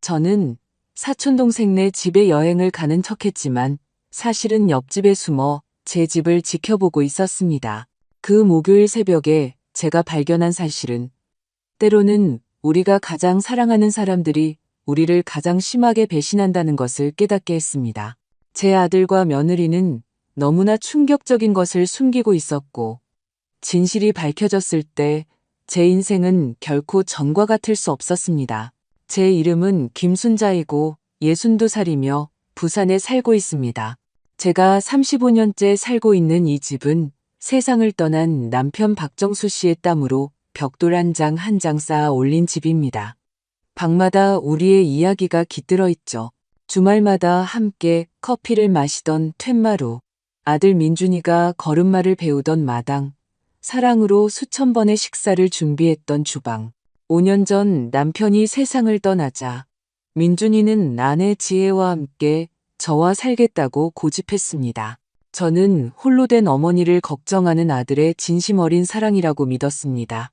저는 사촌동생네 집에 여행을 가는 척했지만 사실은 옆집에 숨어 제 집을 지켜보고 있었습니다. 그 목요일 새벽에 제가 발견한 사실은 때로는 우리가 가장 사랑하는 사람들이 우리를 가장 심하게 배신한다는 것을 깨닫게 했습니다. 제 아들과 며느리는 너무나 충격적인 것을 숨기고 있었고 진실이 밝혀졌을 때 제 인생은 결코 전과 같을 수 없었습니다. 제 이름은 김순자이고 62살이며 부산에 살고 있습니다. 제가 35년째 살고 있는 이 집은 세상을 떠난 남편 박정수 씨의 땀으로 벽돌 한 장 한 장 쌓아 올린 집입니다. 방마다 우리의 이야기가 깃들어 있죠. 주말마다 함께 커피를 마시던 툇마루, 아들 민준이가 걸음마를 배우던 마당, 사랑으로 수천 번의 식사를 준비했던 주방. 5년 전 남편이 세상을 떠나자 민준이는 아내 지혜와 함께 저와 살겠다고 고집했습니다. 저는 홀로 된 어머니를 걱정하는 아들의 진심 어린 사랑이라고 믿었습니다.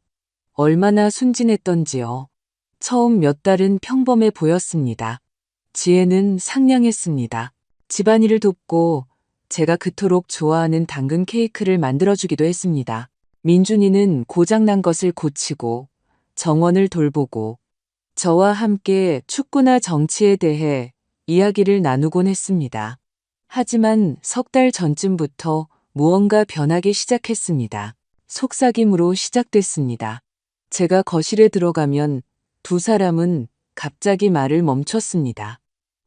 얼마나 순진했던지요. 처음 몇 달은 평범해 보였습니다. 지혜는 상냥했습니다. 집안일을 돕고 제가 그토록 좋아하는 당근 케이크를 만들어주기도 했습니다. 민준이는 고장난 것을 고치고 정원을 돌보고 저와 함께 축구나 정치에 대해 이야기를 나누곤 했습니다. 하지만 석 달 전쯤부터 무언가 변하기 시작했습니다. 속삭임으로 시작됐습니다. 제가 거실에 들어가면 두 사람은 갑자기 말을 멈췄습니다.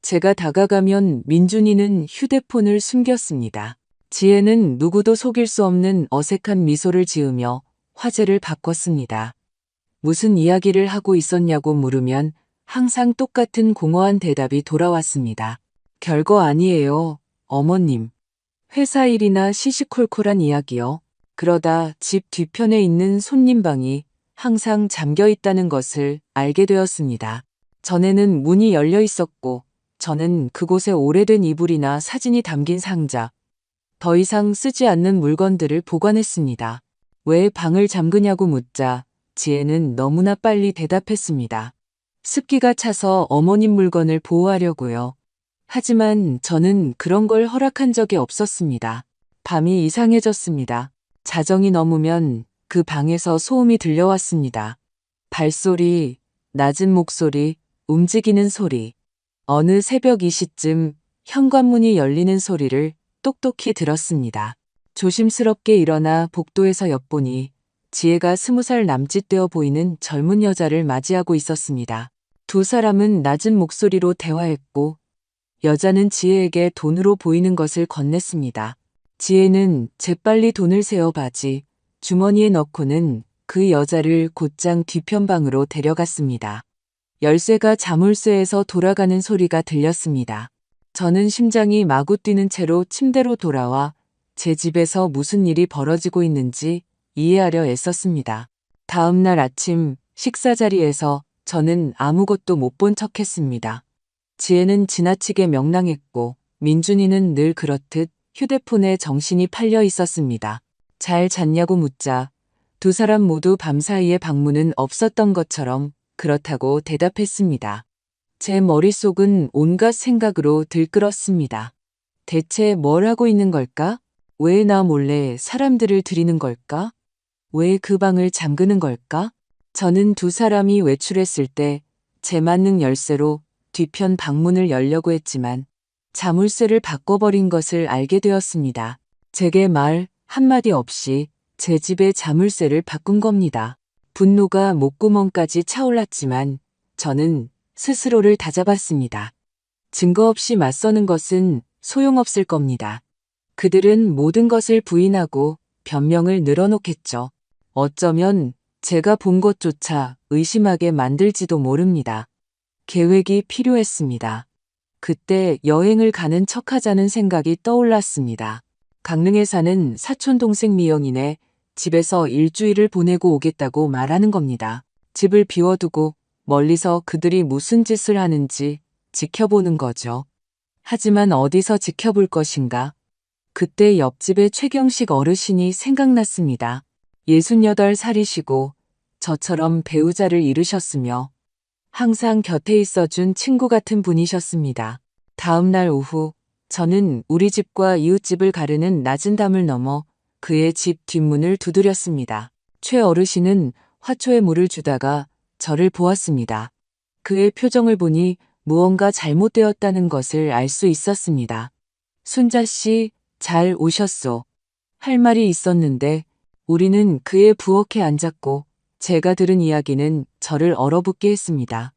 제가 다가가면 민준이는 휴대폰을 숨겼습니다. 지혜는 누구도 속일 수 없는 어색한 미소를 지으며 화제를 바꿨습니다. 무슨 이야기를 하고 있었냐고 물으면 항상 똑같은 공허한 대답이 돌아왔습니다. 별거 아니에요, 어머님. 회사 일이나 시시콜콜한 이야기요. 그러다 집 뒤편에 있는 손님방이 항상 잠겨 있다는 것을 알게 되었습니다. 전에는 문이 열려 있었고 저는 그곳에 오래된 이불이나 사진이 담긴 상자, 더 이상 쓰지 않는 물건들을 보관했습니다. 왜 방을 잠그냐고 묻자 지혜는 너무나 빨리 대답했습니다. 습기가 차서 어머님 물건을 보호하려고요. 하지만 저는 그런 걸 허락한 적이 없었습니다. 밤이 이상해졌습니다. 자정이 넘으면 그 방에서 소음이 들려왔습니다. 발소리, 낮은 목소리, 움직이는 소리. 어느 새벽 2시쯤 현관문이 열리는 소리를 똑똑히 들었습니다. 조심스럽게 일어나 복도에서 엿보니 지혜가 20살 남짓 되어 보이는 젊은 여자를 맞이하고 있었습니다. 두 사람은 낮은 목소리로 대화했고 여자는 지혜에게 돈으로 보이는 것을 건넸습니다. 지혜는 재빨리 돈을 세어 바지 주머니에 넣고는 그 여자를 곧장 뒤편 방으로 데려갔습니다. 열쇠가 자물쇠에서 돌아가는 소리가 들렸습니다. 저는 심장이 마구 뛰는 채로 침대로 돌아와 제 집에서 무슨 일이 벌어지고 있는지 이해하려 애썼습니다. 다음 날 아침 식사 자리에서 저는 아무것도 못 본 척했습니다. 지혜는 지나치게 명랑했고 민준이는 늘 그렇듯 휴대폰에 정신이 팔려 있었습니다. 잘 잤냐고 묻자 두 사람 모두 밤사이에 방문은 없었던 것처럼 그렇다고 대답했습니다. 제 머릿속은 온갖 생각으로 들끓었습니다. 대체 뭘 하고 있는 걸까? 왜 나 몰래 사람들을 들이는 걸까? 왜 그 방을 잠그는 걸까? 저는 두 사람이 외출했을 때 제 만능 열쇠로 뒤편 방문을 열려고 했지만 자물쇠를 바꿔버린 것을 알게 되었습니다. 제게 말 한마디 없이 제 집의 자물쇠를 바꾼 겁니다. 분노가 목구멍까지 차올랐지만 저는 스스로를 다잡았습니다. 증거 없이 맞서는 것은 소용없을 겁니다. 그들은 모든 것을 부인하고 변명을 늘어놓겠죠. 어쩌면 제가 본 것조차 의심하게 만들지도 모릅니다. 계획이 필요했습니다. 그때 여행을 가는 척하자는 생각이 떠올랐습니다. 강릉에 사는 사촌동생 미영이네 집에서 일주일을 보내고 오겠다고 말하는 겁니다. 집을 비워두고 멀리서 그들이 무슨 짓을 하는지 지켜보는 거죠. 하지만 어디서 지켜볼 것인가? 그때 옆집의 최경식 어르신이 생각났습니다. 68살이시고 저처럼 배우자를 잃으셨으며 항상 곁에 있어준 친구 같은 분이셨습니다. 다음 날 오후, 저는 우리 집과 이웃집을 가르는 낮은 담을 넘어 그의 집 뒷문을 두드렸습니다. 최 어르신은 화초에 물을 주다가 저를 보았습니다. 그의 표정을 보니 무언가 잘못되었다는 것을 알 수 있었습니다. 순자 씨, 잘 오셨소. 할 말이 있었는데 우리는 그의 부엌에 앉았고 제가 들은 이야기는 저를 얼어붙게 했습니다.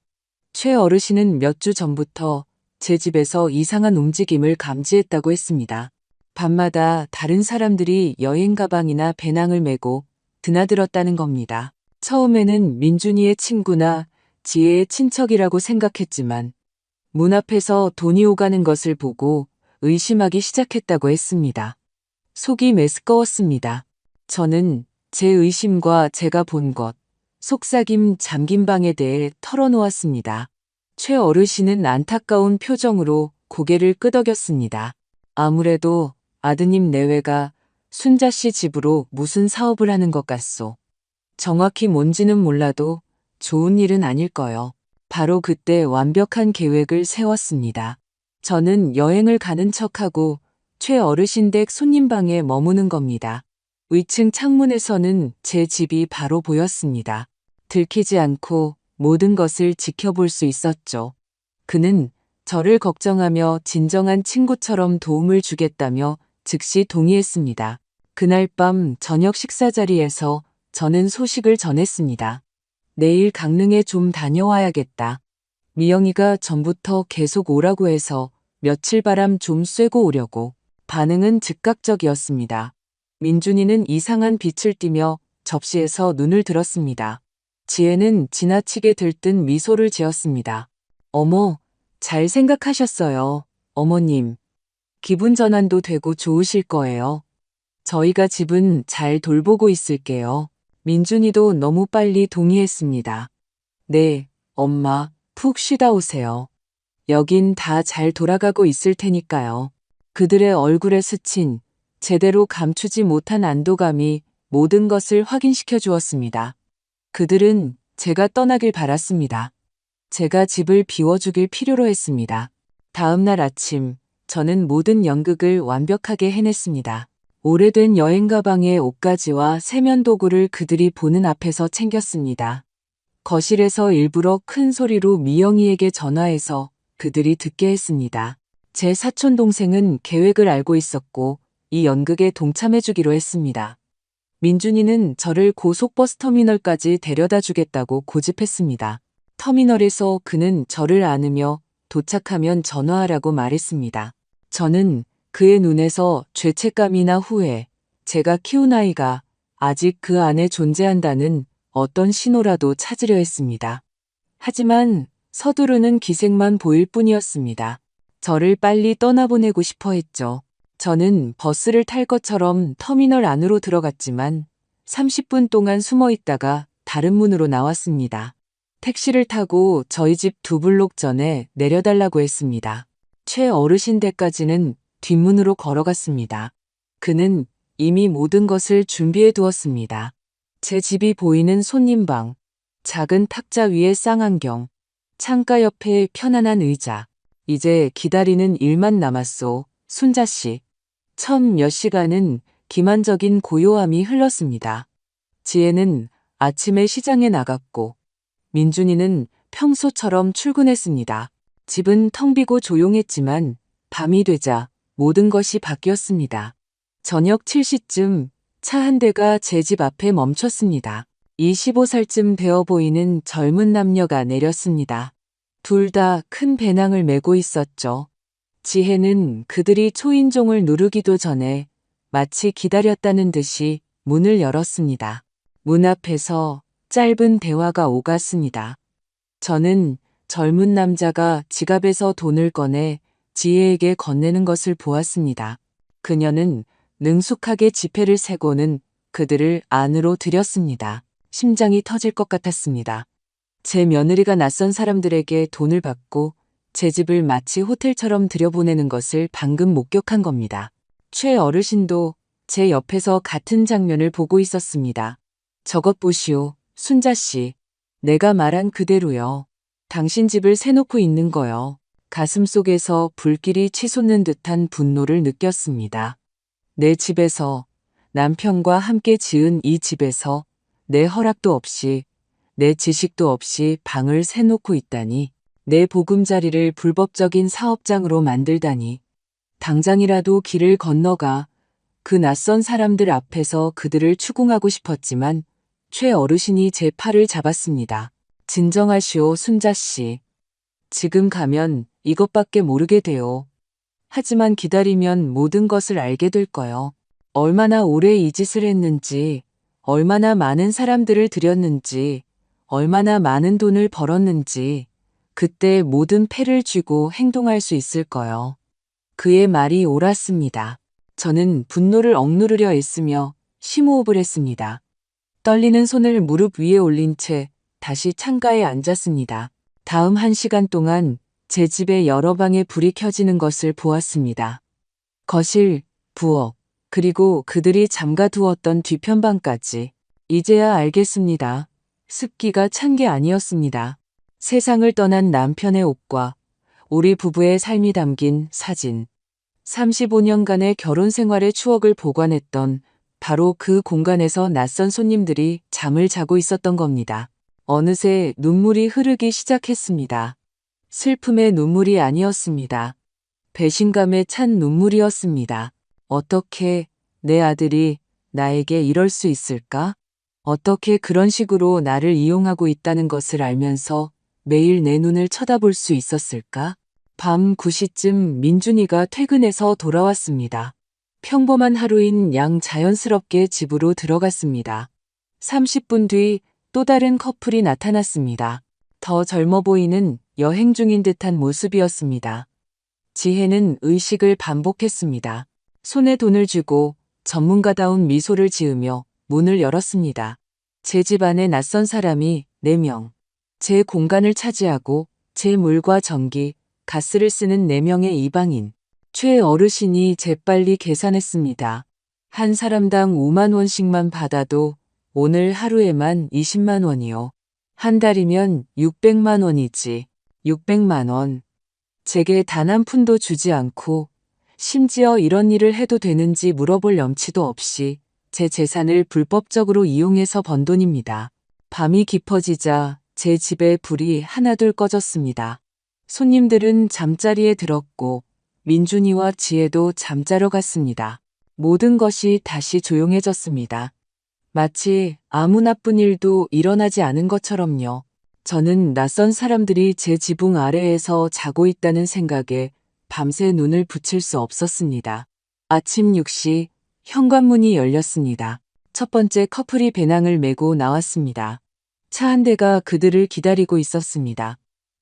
최 어르신은 몇 주 전부터 제 집에서 이상한 움직임을 감지했다고 했습니다. 밤마다 다른 사람들이 여행 가방이나 배낭을 메고 드나들었다는 겁니다. 처음에는 민준이의 친구나 지혜의 친척이라고 생각했지만 문 앞에서 돈이 오가는 것을 보고 의심하기 시작했다고 했습니다. 속이 메스꺼웠습니다. 저는 제 의심과 제가 본 것, 속삭임 잠긴 방에 대해 털어놓았습니다. 최 어르신은 안타까운 표정으로 고개를 끄덕였습니다. 아무래도 아드님 내외가 순자 씨 집으로 무슨 사업을 하는 것 같소. 정확히 뭔지는 몰라도 좋은 일은 아닐 거요. 바로 그때 완벽한 계획을 세웠습니다. 저는 여행을 가는 척하고 최 어르신 댁 손님방에 머무는 겁니다. 위층 창문에서는 제 집이 바로 보였습니다. 들키지 않고 모든 것을 지켜볼 수 있었죠. 그는 저를 걱정하며 진정한 친구처럼 도움을 주겠다며 즉시 동의했습니다. 그날 밤 저녁 식사 자리에서 저는 소식을 전했습니다. 내일 강릉에 좀 다녀와야겠다. 미영이가 전부터 계속 오라고 해서 며칠 바람 좀 쐬고 오려고. 반응은 즉각적이었습니다. 민준이는 이상한 빛을 띠며 접시에서 눈을 들었습니다. 지혜는 지나치게 들뜬 미소를 지었습니다. 어머, 잘 생각하셨어요. 어머님. 기분 전환도 되고 좋으실 거예요. 저희가 집은 잘 돌보고 있을게요. 민준이도 너무 빨리 동의했습니다. 네, 엄마, 푹 쉬다 오세요. 여긴 다 잘 돌아가고 있을 테니까요. 그들의 얼굴에 스친 제대로 감추지 못한 안도감이 모든 것을 확인시켜 주었습니다. 그들은 제가 떠나길 바랐습니다. 제가 집을 비워주길 필요로 했습니다. 다음 날 아침, 저는 모든 연극을 완벽하게 해냈습니다. 오래된 여행 가방에 옷가지와 세면 도구를 그들이 보는 앞에서 챙겼습니다. 거실에서 일부러 큰 소리로 미영이에게 전화해서 그들이 듣게 했습니다. 제 사촌 동생은 계획을 알고 있었고 이 연극에 동참해주기로 했습니다. 민준이는 저를 고속버스 터미널까지 데려다 주겠다고 고집했습니다. 터미널에서 그는 저를 안으며 도착하면 전화하라고 말했습니다. 저는 그의 눈에서 죄책감이나 후회, 제가 키운 아이가 아직 그 안에 존재한다는 어떤 신호라도 찾으려 했습니다. 하지만 서두르는 기색만 보일 뿐이었습니다. 저를 빨리 떠나보내고 싶어 했죠. 저는 버스를 탈 것처럼 터미널 안으로 들어갔지만 30분 동안 숨어 있다가 다른 문으로 나왔습니다. 택시를 타고 저희 집 2블록 전에 내려달라고 했습니다. 최 어르신 댁까지는 뒷문으로 걸어갔습니다. 그는 이미 모든 것을 준비해 두었습니다. 제 집이 보이는 손님방, 작은 탁자 위에 쌍안경, 창가 옆에 편안한 의자. 이제 기다리는 일만 남았소, 순자 씨. 첫 몇 시간은 기만적인 고요함이 흘렀습니다. 지혜는 아침에 시장에 나갔고 민준이는 평소처럼 출근했습니다. 집은 텅 비고 조용했지만 밤이 되자 모든 것이 바뀌었습니다. 저녁 7시쯤 차 한 대가 제 집 앞에 멈췄습니다. 25살쯤 되어 보이는 젊은 남녀가 내렸습니다. 둘 다 큰 배낭을 메고 있었죠. 지혜는 그들이 초인종을 누르기도 전에 마치 기다렸다는 듯이 문을 열었습니다. 문 앞에서 짧은 대화가 오갔습니다. 저는 젊은 남자가 지갑에서 돈을 꺼내 지혜에게 건네는 것을 보았습니다. 그녀는 능숙하게 지폐를 세고는 그들을 안으로 들였습니다. 심장이 터질 것 같았습니다. 제 며느리가 낯선 사람들에게 돈을 받고 제 집을 마치 호텔처럼 들여보내는 것을 방금 목격한 겁니다. 최 어르신도 제 옆에서 같은 장면을 보고 있었습니다. 저것 보시오, 순자 씨. 내가 말한 그대로요. 당신 집을 새놓고 있는 거요. 가슴속에서 불길이 치솟는 듯한 분노를 느꼈습니다. 내 집에서, 남편과 함께 지은 이 집에서 내 허락도 없이, 내 지식도 없이 방을 새놓고 있다니, 내 보금자리를 불법적인 사업장으로 만들다니, 당장이라도 길을 건너가 그 낯선 사람들 앞에서 그들을 추궁하고 싶었지만 최 어르신이 제 팔을 잡았습니다. 진정하시오, 순자 씨. 지금 가면 이것밖에 모르게 돼요. 하지만 기다리면 모든 것을 알게 될 거요. 얼마나 오래 이 짓을 했는지, 얼마나 많은 사람들을 들였는지, 얼마나 많은 돈을 벌었는지, 그때 모든 패를 쥐고 행동할 수 있을 거요. 그의 말이 옳았습니다. 저는 분노를 억누르려 애쓰며 심호흡을 했습니다. 떨리는 손을 무릎 위에 올린 채 다시 창가에 앉았습니다. 다음 1시간 동안 제 집의 여러 방에 불이 켜지는 것을 보았습니다. 거실, 부엌, 그리고 그들이 잠가두었던 뒤편방까지. 이제야 알겠습니다. 습기가 찬 게 아니었습니다. 세상을 떠난 남편의 옷과 우리 부부의 삶이 담긴 사진. 35년간의 결혼 생활의 추억을 보관했던 바로 그 공간에서 낯선 손님들이 잠을 자고 있었던 겁니다. 어느새 눈물이 흐르기 시작했습니다. 슬픔의 눈물이 아니었습니다. 배신감에 찬 눈물이었습니다. 어떻게 내 아들이 나에게 이럴 수 있을까? 어떻게 그런 식으로 나를 이용하고 있다는 것을 알면서 매일 내 눈을 쳐다볼 수 있었을까? 밤 9시쯤 민준이가 퇴근해서 돌아왔습니다. 평범한 하루인 양 자연스럽게 집으로 들어갔습니다. 30분 뒤 또 다른 커플이 나타났습니다. 더 젊어 보이는 여행 중인 듯한 모습이었습니다. 지혜는 의식을 반복했습니다. 손에 돈을 쥐고 전문가다운 미소를 지으며 문을 열었습니다. 제 집 안에 낯선 사람이 4명. 제 공간을 차지하고 제 물과 전기, 가스를 쓰는 4명의 이방인. 최 어르신이 재빨리 계산했습니다. 한 사람당 5만 원씩만 받아도 오늘 하루에만 20만 원이요. 한 달이면 600만 원이지. 600만 원. 제게 단 한 푼도 주지 않고 심지어 이런 일을 해도 되는지 물어볼 염치도 없이 제 재산을 불법적으로 이용해서 번 돈입니다. 밤이 깊어지자 제 집에 불이 하나둘 꺼졌습니다. 손님들은 잠자리에 들었고 민준이와 지혜도 잠자러 갔습니다. 모든 것이 다시 조용해졌습니다. 마치 아무 나쁜 일도 일어나지 않은 것처럼요. 저는 낯선 사람들이 제 지붕 아래에서 자고 있다는 생각에 밤새 눈을 붙일 수 없었습니다. 아침 6시 현관문이 열렸습니다. 첫 번째 커플이 배낭을 메고 나왔습니다. 차 한 대가 그들을 기다리고 있었습니다.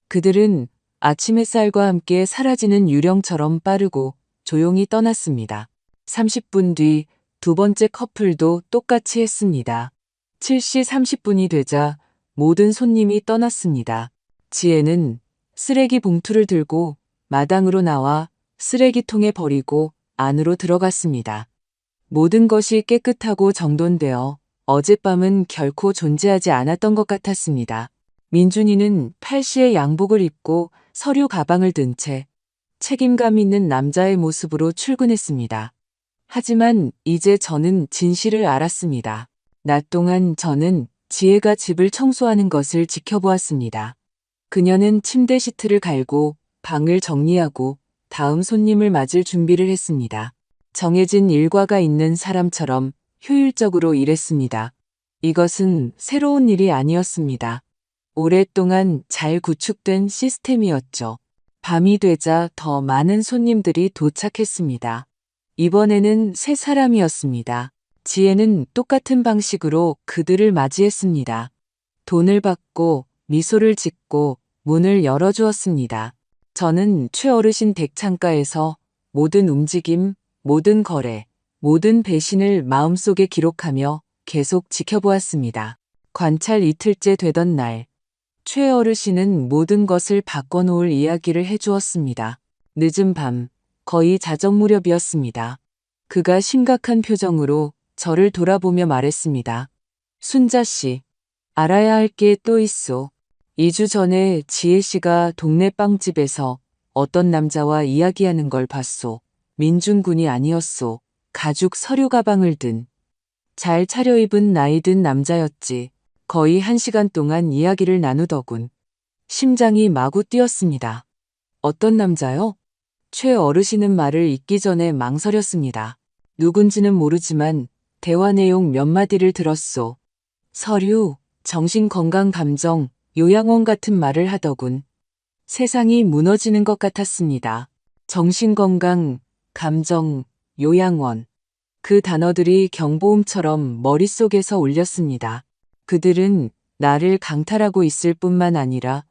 그들은 아침 햇살과 함께 사라지는 유령처럼 빠르고 조용히 떠났습니다. 30분 뒤 두 번째 커플도 똑같이 했습니다. 7시 30분이 되자 모든 손님이 떠났습니다. 지혜는 쓰레기 봉투를 들고 마당으로 나와 쓰레기통에 버리고 안으로 들어갔습니다. 모든 것이 깨끗하고 정돈되어 어젯밤은 결코 존재하지 않았던 것 같았습니다. 민준이는 팔씨의 양복을 입고 서류 가방을 든 채 책임감 있는 남자의 모습으로 출근했습니다. 하지만 이제 저는 진실을 알았습니다. 낮 동안 저는 지혜가 집을 청소하는 것을 지켜보았습니다. 그녀는 침대 시트를 갈고 방을 정리하고 다음 손님을 맞을 준비를 했습니다. 정해진 일과가 있는 사람처럼 효율적으로 일했습니다. 이것은 새로운 일이 아니었습니다. 오랫동안 잘 구축된 시스템이었죠. 밤이 되자 더 많은 손님들이 도착했습니다. 이번에는 세 사람이었습니다. 지혜는 똑같은 방식으로 그들을 맞이했습니다. 돈을 받고 미소를 짓고 문을 열어주었습니다. 저는 최어르신 댁 창가에서 모든 움직임, 모든 거래, 모든 배신을 마음속에 기록하며 계속 지켜보았습니다. 관찰 이틀째 되던 날, 최어르신은 모든 것을 바꿔놓을 이야기를 해주었습니다. 늦은 밤, 거의 자정 무렵이었습니다. 그가 심각한 표정으로 저를 돌아보며 말했습니다. 순자 씨, 알아야 할 게 또 있어. 2주 전에 지혜 씨가 동네 빵집에서 어떤 남자와 이야기하는 걸 봤소. 민준 군이 아니었소. 가죽 서류 가방을 든 잘 차려입은 나이 든 남자였지. 거의 1시간 동안 이야기를 나누더군. 심장이 마구 뛰었습니다. 어떤 남자요? 최 어르신은 말을 잇기 전에 망설였습니다. 누군지는 모르지만 대화 내용 몇 마디를 들었소. 서류, 정신건강 감정, 요양원 같은 말을 하더군. 세상이 무너지는 것 같았습니다. 정신건강, 감정, 요양원. 그 단어들이 경보음처럼 머릿속에서 울렸습니다. 그들은 나를 강탈하고 있을 뿐만 아니라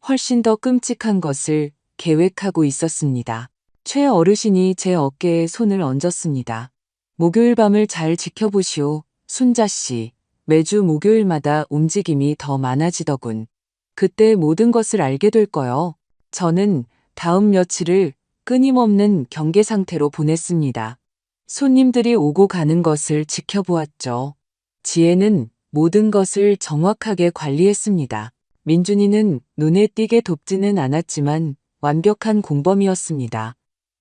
훨씬 더 끔찍한 것을 계획하고 있었습니다. 최 어르신이 제 어깨에 손을 얹었습니다. 목요일 밤을 잘 지켜보시오, 순자 씨. 매주 목요일마다 움직임이 더 많아지더군. 그때 모든 것을 알게 될 거요. 저는 다음 며칠을 끊임없는 경계 상태로 보냈습니다. 손님들이 오고 가는 것을 지켜보았죠. 지혜는 모든 것을 정확하게 관리했습니다. 민준이는 눈에 띄게 돕지는 않았지만 완벽한 공범이었습니다.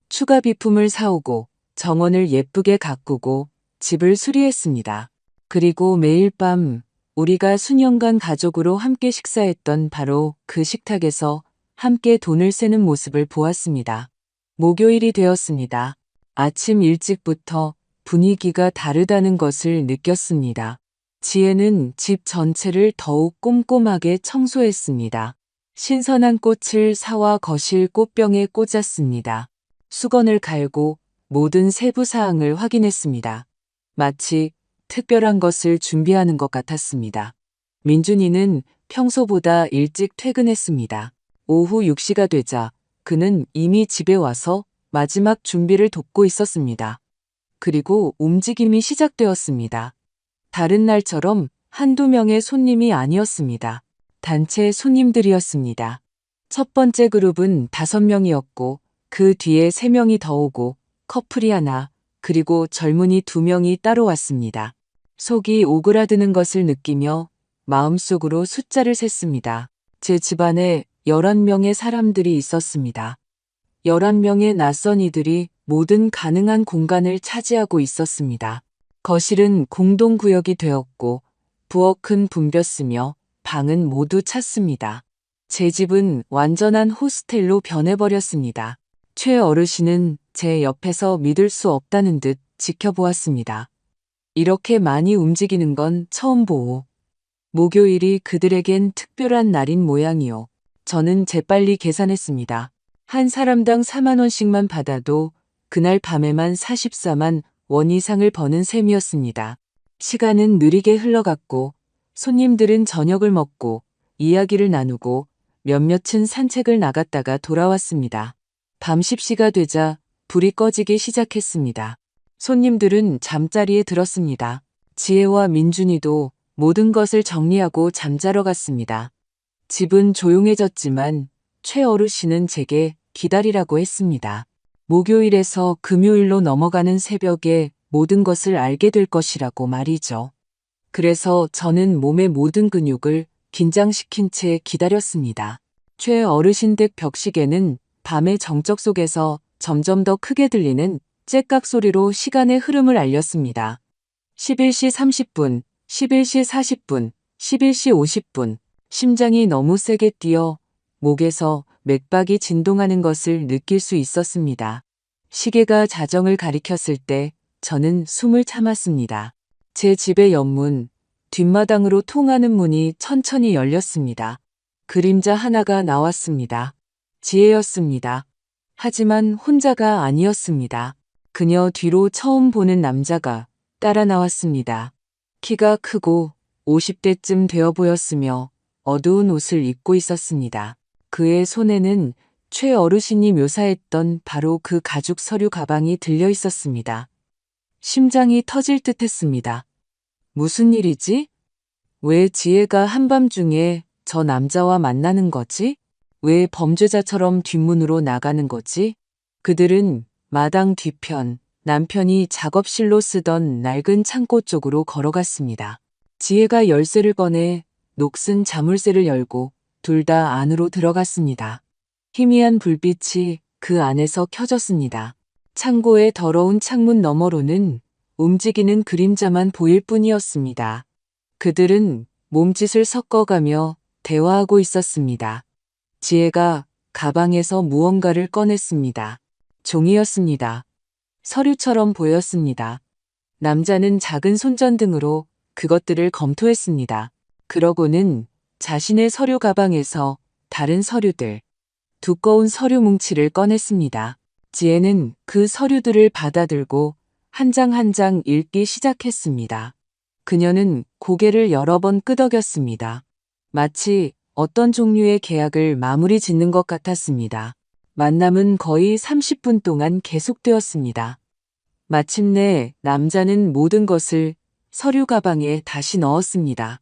추가 비품을 사오고 정원을 예쁘게 가꾸고 집을 수리했습니다. 그리고 매일 밤 우리가 수년간 가족으로 함께 식사했던 바로 그 식탁에서 함께 돈을 세는 모습을 보았습니다. 목요일이 되었습니다. 아침 일찍부터 분위기가 다르다는 것을 느꼈습니다. 지혜는 집 전체를 더욱 꼼꼼하게 청소했습니다. 신선한 꽃을 사와 거실 꽃병에 꽂았습니다. 수건을 갈고 모든 세부 사항을 확인했습니다. 마치 특별한 것을 준비하는 것 같았습니다. 민준이는 평소보다 일찍 퇴근했습니다. 오후 6시가 되자 그는 이미 집에 와서 마지막 준비를 돕고 있었습니다. 그리고 움직임이 시작되었습니다. 다른 날처럼 한두 명의 손님이 아니었습니다. 단체 손님들이었습니다. 첫 번째 그룹은 5명이었고 그 뒤에 3명이 더 오고 커플이 하나 그리고 젊은이 2명이 따로 왔습니다. 속이 오그라드는 것을 느끼며 마음속으로 숫자를 셌습니다. 제 집안에 11명의 사람들이 있었습니다. 11명의 낯선 이들이 모든 가능한 공간을 차지하고 있었습니다. 거실은 공동구역이 되었고 부엌은 붐볐으며 방은 모두 찼습니다. 제 집은 완전한 호스텔로 변해버렸습니다. 최 어르신은 제 옆에서 믿을 수 없다는 듯 지켜보았습니다. 이렇게 많이 움직이는 건 처음 보오. 목요일이 그들에겐 특별한 날인 모양이오. 저는 재빨리 계산했습니다. 한 사람당 4만 원씩만 받아도 그날 밤에만 44만 원 이상을 버는 셈이었습니다. 시간은 느리게 흘러갔고 손님들은 저녁을 먹고 이야기를 나누고 몇몇은 산책을 나갔다가 돌아왔습니다. 밤 10시가 되자 불이 꺼지기 시작했습니다. 손님들은 잠자리에 들었습니다. 지혜와 민준이도 모든 것을 정리하고 잠자러 갔습니다. 집은 조용해졌지만 최 어르신은 제게 기다리라고 했습니다. 목요일에서 금요일로 넘어가는 새벽에 모든 것을 알게 될 것이라고 말이죠. 그래서 저는 몸의 모든 근육을 긴장시킨 채 기다렸습니다. 최 어르신 댁 벽시계는 밤의 정적 속에서 점점 더 크게 들리는 째깍 소리로 시간의 흐름을 알렸습니다. 11시 30분, 11시 40분, 11시 50분. 심장이 너무 세게 뛰어 목에서 맥박이 진동하는 것을 느낄 수 있었습니다. 시계가 자정을 가리켰을 때 저는 숨을 참았습니다. 제 집의 옆문, 뒷마당으로 통하는 문이 천천히 열렸습니다. 그림자 하나가 나왔습니다. 지혜였습니다. 하지만 혼자가 아니었습니다. 그녀 뒤로 처음 보는 남자가 따라 나왔습니다. 키가 크고 50대쯤 되어 보였으며 어두운 옷을 입고 있었습니다. 그의 손에는 최 어르신이 묘사했던 바로 그 가죽 서류 가방이 들려 있었습니다. 심장이 터질 듯 했습니다. 무슨 일이지? 왜 지혜가 한밤중에 저 남자와 만나는 거지? 왜 범죄자처럼 뒷문으로 나가는 거지? 그들은 마당 뒤편, 남편이 작업실로 쓰던 낡은 창고 쪽으로 걸어갔습니다. 지혜가 열쇠를 꺼내 녹슨 자물쇠를 열고 둘 다 안으로 들어갔습니다. 희미한 불빛이 그 안에서 켜졌습니다. 창고의 더러운 창문 너머로는 움직이는 그림자만 보일 뿐이었습니다. 그들은 몸짓을 섞어가며 대화하고 있었습니다. 지혜가 가방에서 무언가를 꺼냈습니다. 종이였습니다. 서류처럼 보였습니다. 남자는 작은 손전등으로 그것들을 검토했습니다. 그러고는 자신의 서류 가방에서 다른 서류들, 두꺼운 서류 뭉치를 꺼냈습니다. 지혜는 그 서류들을 받아들고 한 장 한 장 읽기 시작했습니다. 그녀는 고개를 여러 번 끄덕였습니다. 마치 어떤 종류의 계약을 마무리 짓는 것 같았습니다. 만남은 거의 30분 동안 계속되었습니다. 마침내 남자는 모든 것을 서류 가방에 다시 넣었습니다.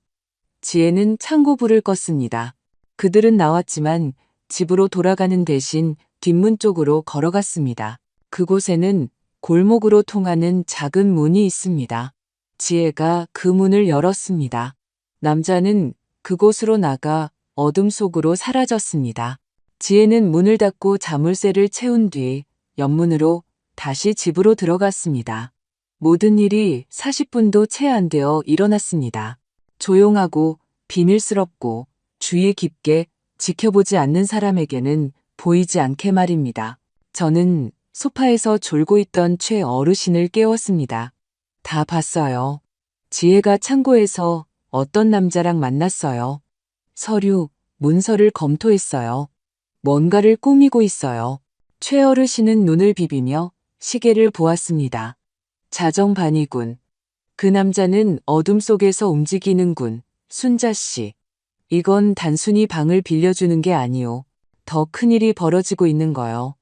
지혜는 창고불을 껐습니다. 그들은 나왔지만 집으로 돌아가는 대신 뒷문 쪽으로 걸어갔습니다. 그곳에는 골목으로 통하는 작은 문이 있습니다. 지혜가 그 문을 열었습니다. 남자는 그곳으로 나가 어둠 속으로 사라졌습니다. 지혜는 문을 닫고 자물쇠를 채운 뒤 옆문으로 다시 집으로 들어갔습니다. 모든 일이 40분도 채 안 되어 일어났습니다. 조용하고 비밀스럽고 주의 깊게 지켜보지 않는 사람에게는 보이지 않게 말입니다. 저는 소파에서 졸고 있던 최 어르신을 깨웠습니다. 다 봤어요. 지혜가 창고에서 어떤 남자랑 만났어요. 서류, 문서를 검토했어요. 뭔가를 꾸미고 있어요. 최 어르신은 눈을 비비며 시계를 보았습니다. 자정반이군. 그 남자는 어둠 속에서 움직이는군. 순자 씨. 이건 단순히 방을 빌려주는 게 아니오. 더 큰일이 벌어지고 있는 거요.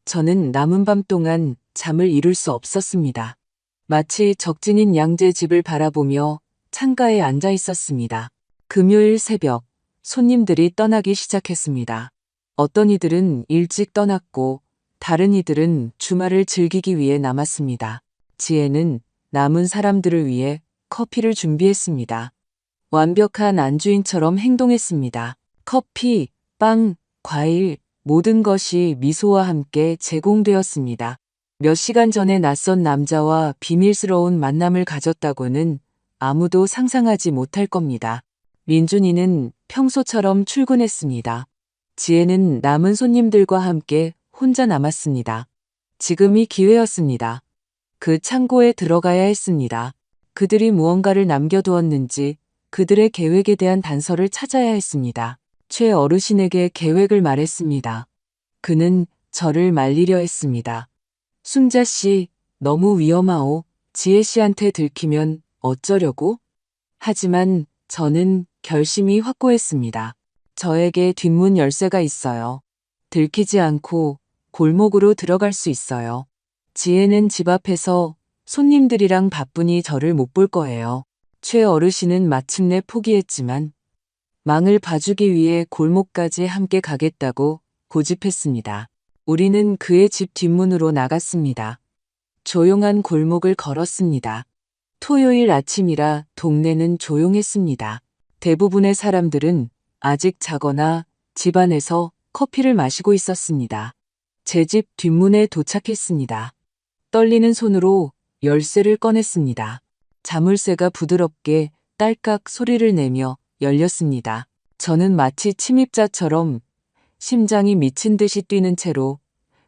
저는 남은 밤 동안 잠을 이룰 수 없었습니다. 마치 적진인 양재 집을 바라보며 창가에 앉아 있었습니다. 금요일 새벽, 손님들이 떠나기 시작했습니다. 어떤 이들은 일찍 떠났고 다른 이들은 주말을 즐기기 위해 남았습니다. 지혜는 남은 사람들을 위해 커피를 준비했습니다. 완벽한 안주인처럼 행동했습니다. 커피, 빵, 과일, 모든 것이 미소와 함께 제공되었습니다. 몇 시간 전에 낯선 남자와 비밀스러운 만남을 가졌다고는 아무도 상상하지 못할 겁니다. 민준이는 평소처럼 출근했습니다. 지혜는 남은 손님들과 함께 혼자 남았습니다. 지금이 기회였습니다. 그 창고에 들어가야 했습니다. 그들이 무언가를 남겨두었는지 그들의 계획에 대한 단서를 찾아야 했습니다. 최 어르신에게 계획을 말했습니다. 그는 저를 말리려 했습니다. 순자 씨, 너무 위험하오. 지혜 씨한테 들키면 어쩌려고? 하지만 저는 결심이 확고했습니다. 저에게 뒷문 열쇠가 있어요. 들키지 않고 골목으로 들어갈 수 있어요. 지혜는 집 앞에서 손님들이랑 바쁘니 저를 못 볼 거예요. 최 어르신은 마침내 포기했지만 망을 봐주기 위해 골목까지 함께 가겠다고 고집했습니다. 우리는 그의 집 뒷문으로 나갔습니다. 조용한 골목을 걸었습니다. 토요일 아침이라 동네는 조용했습니다. 대부분의 사람들은 아직 자거나 집 안에서 커피를 마시고 있었습니다. 제 집 뒷문에 도착했습니다. 떨리는 손으로 열쇠를 꺼냈습니다. 자물쇠가 부드럽게 딸깍 소리를 내며 열렸습니다. 저는 마치 침입자처럼 심장이 미친 듯이 뛰는 채로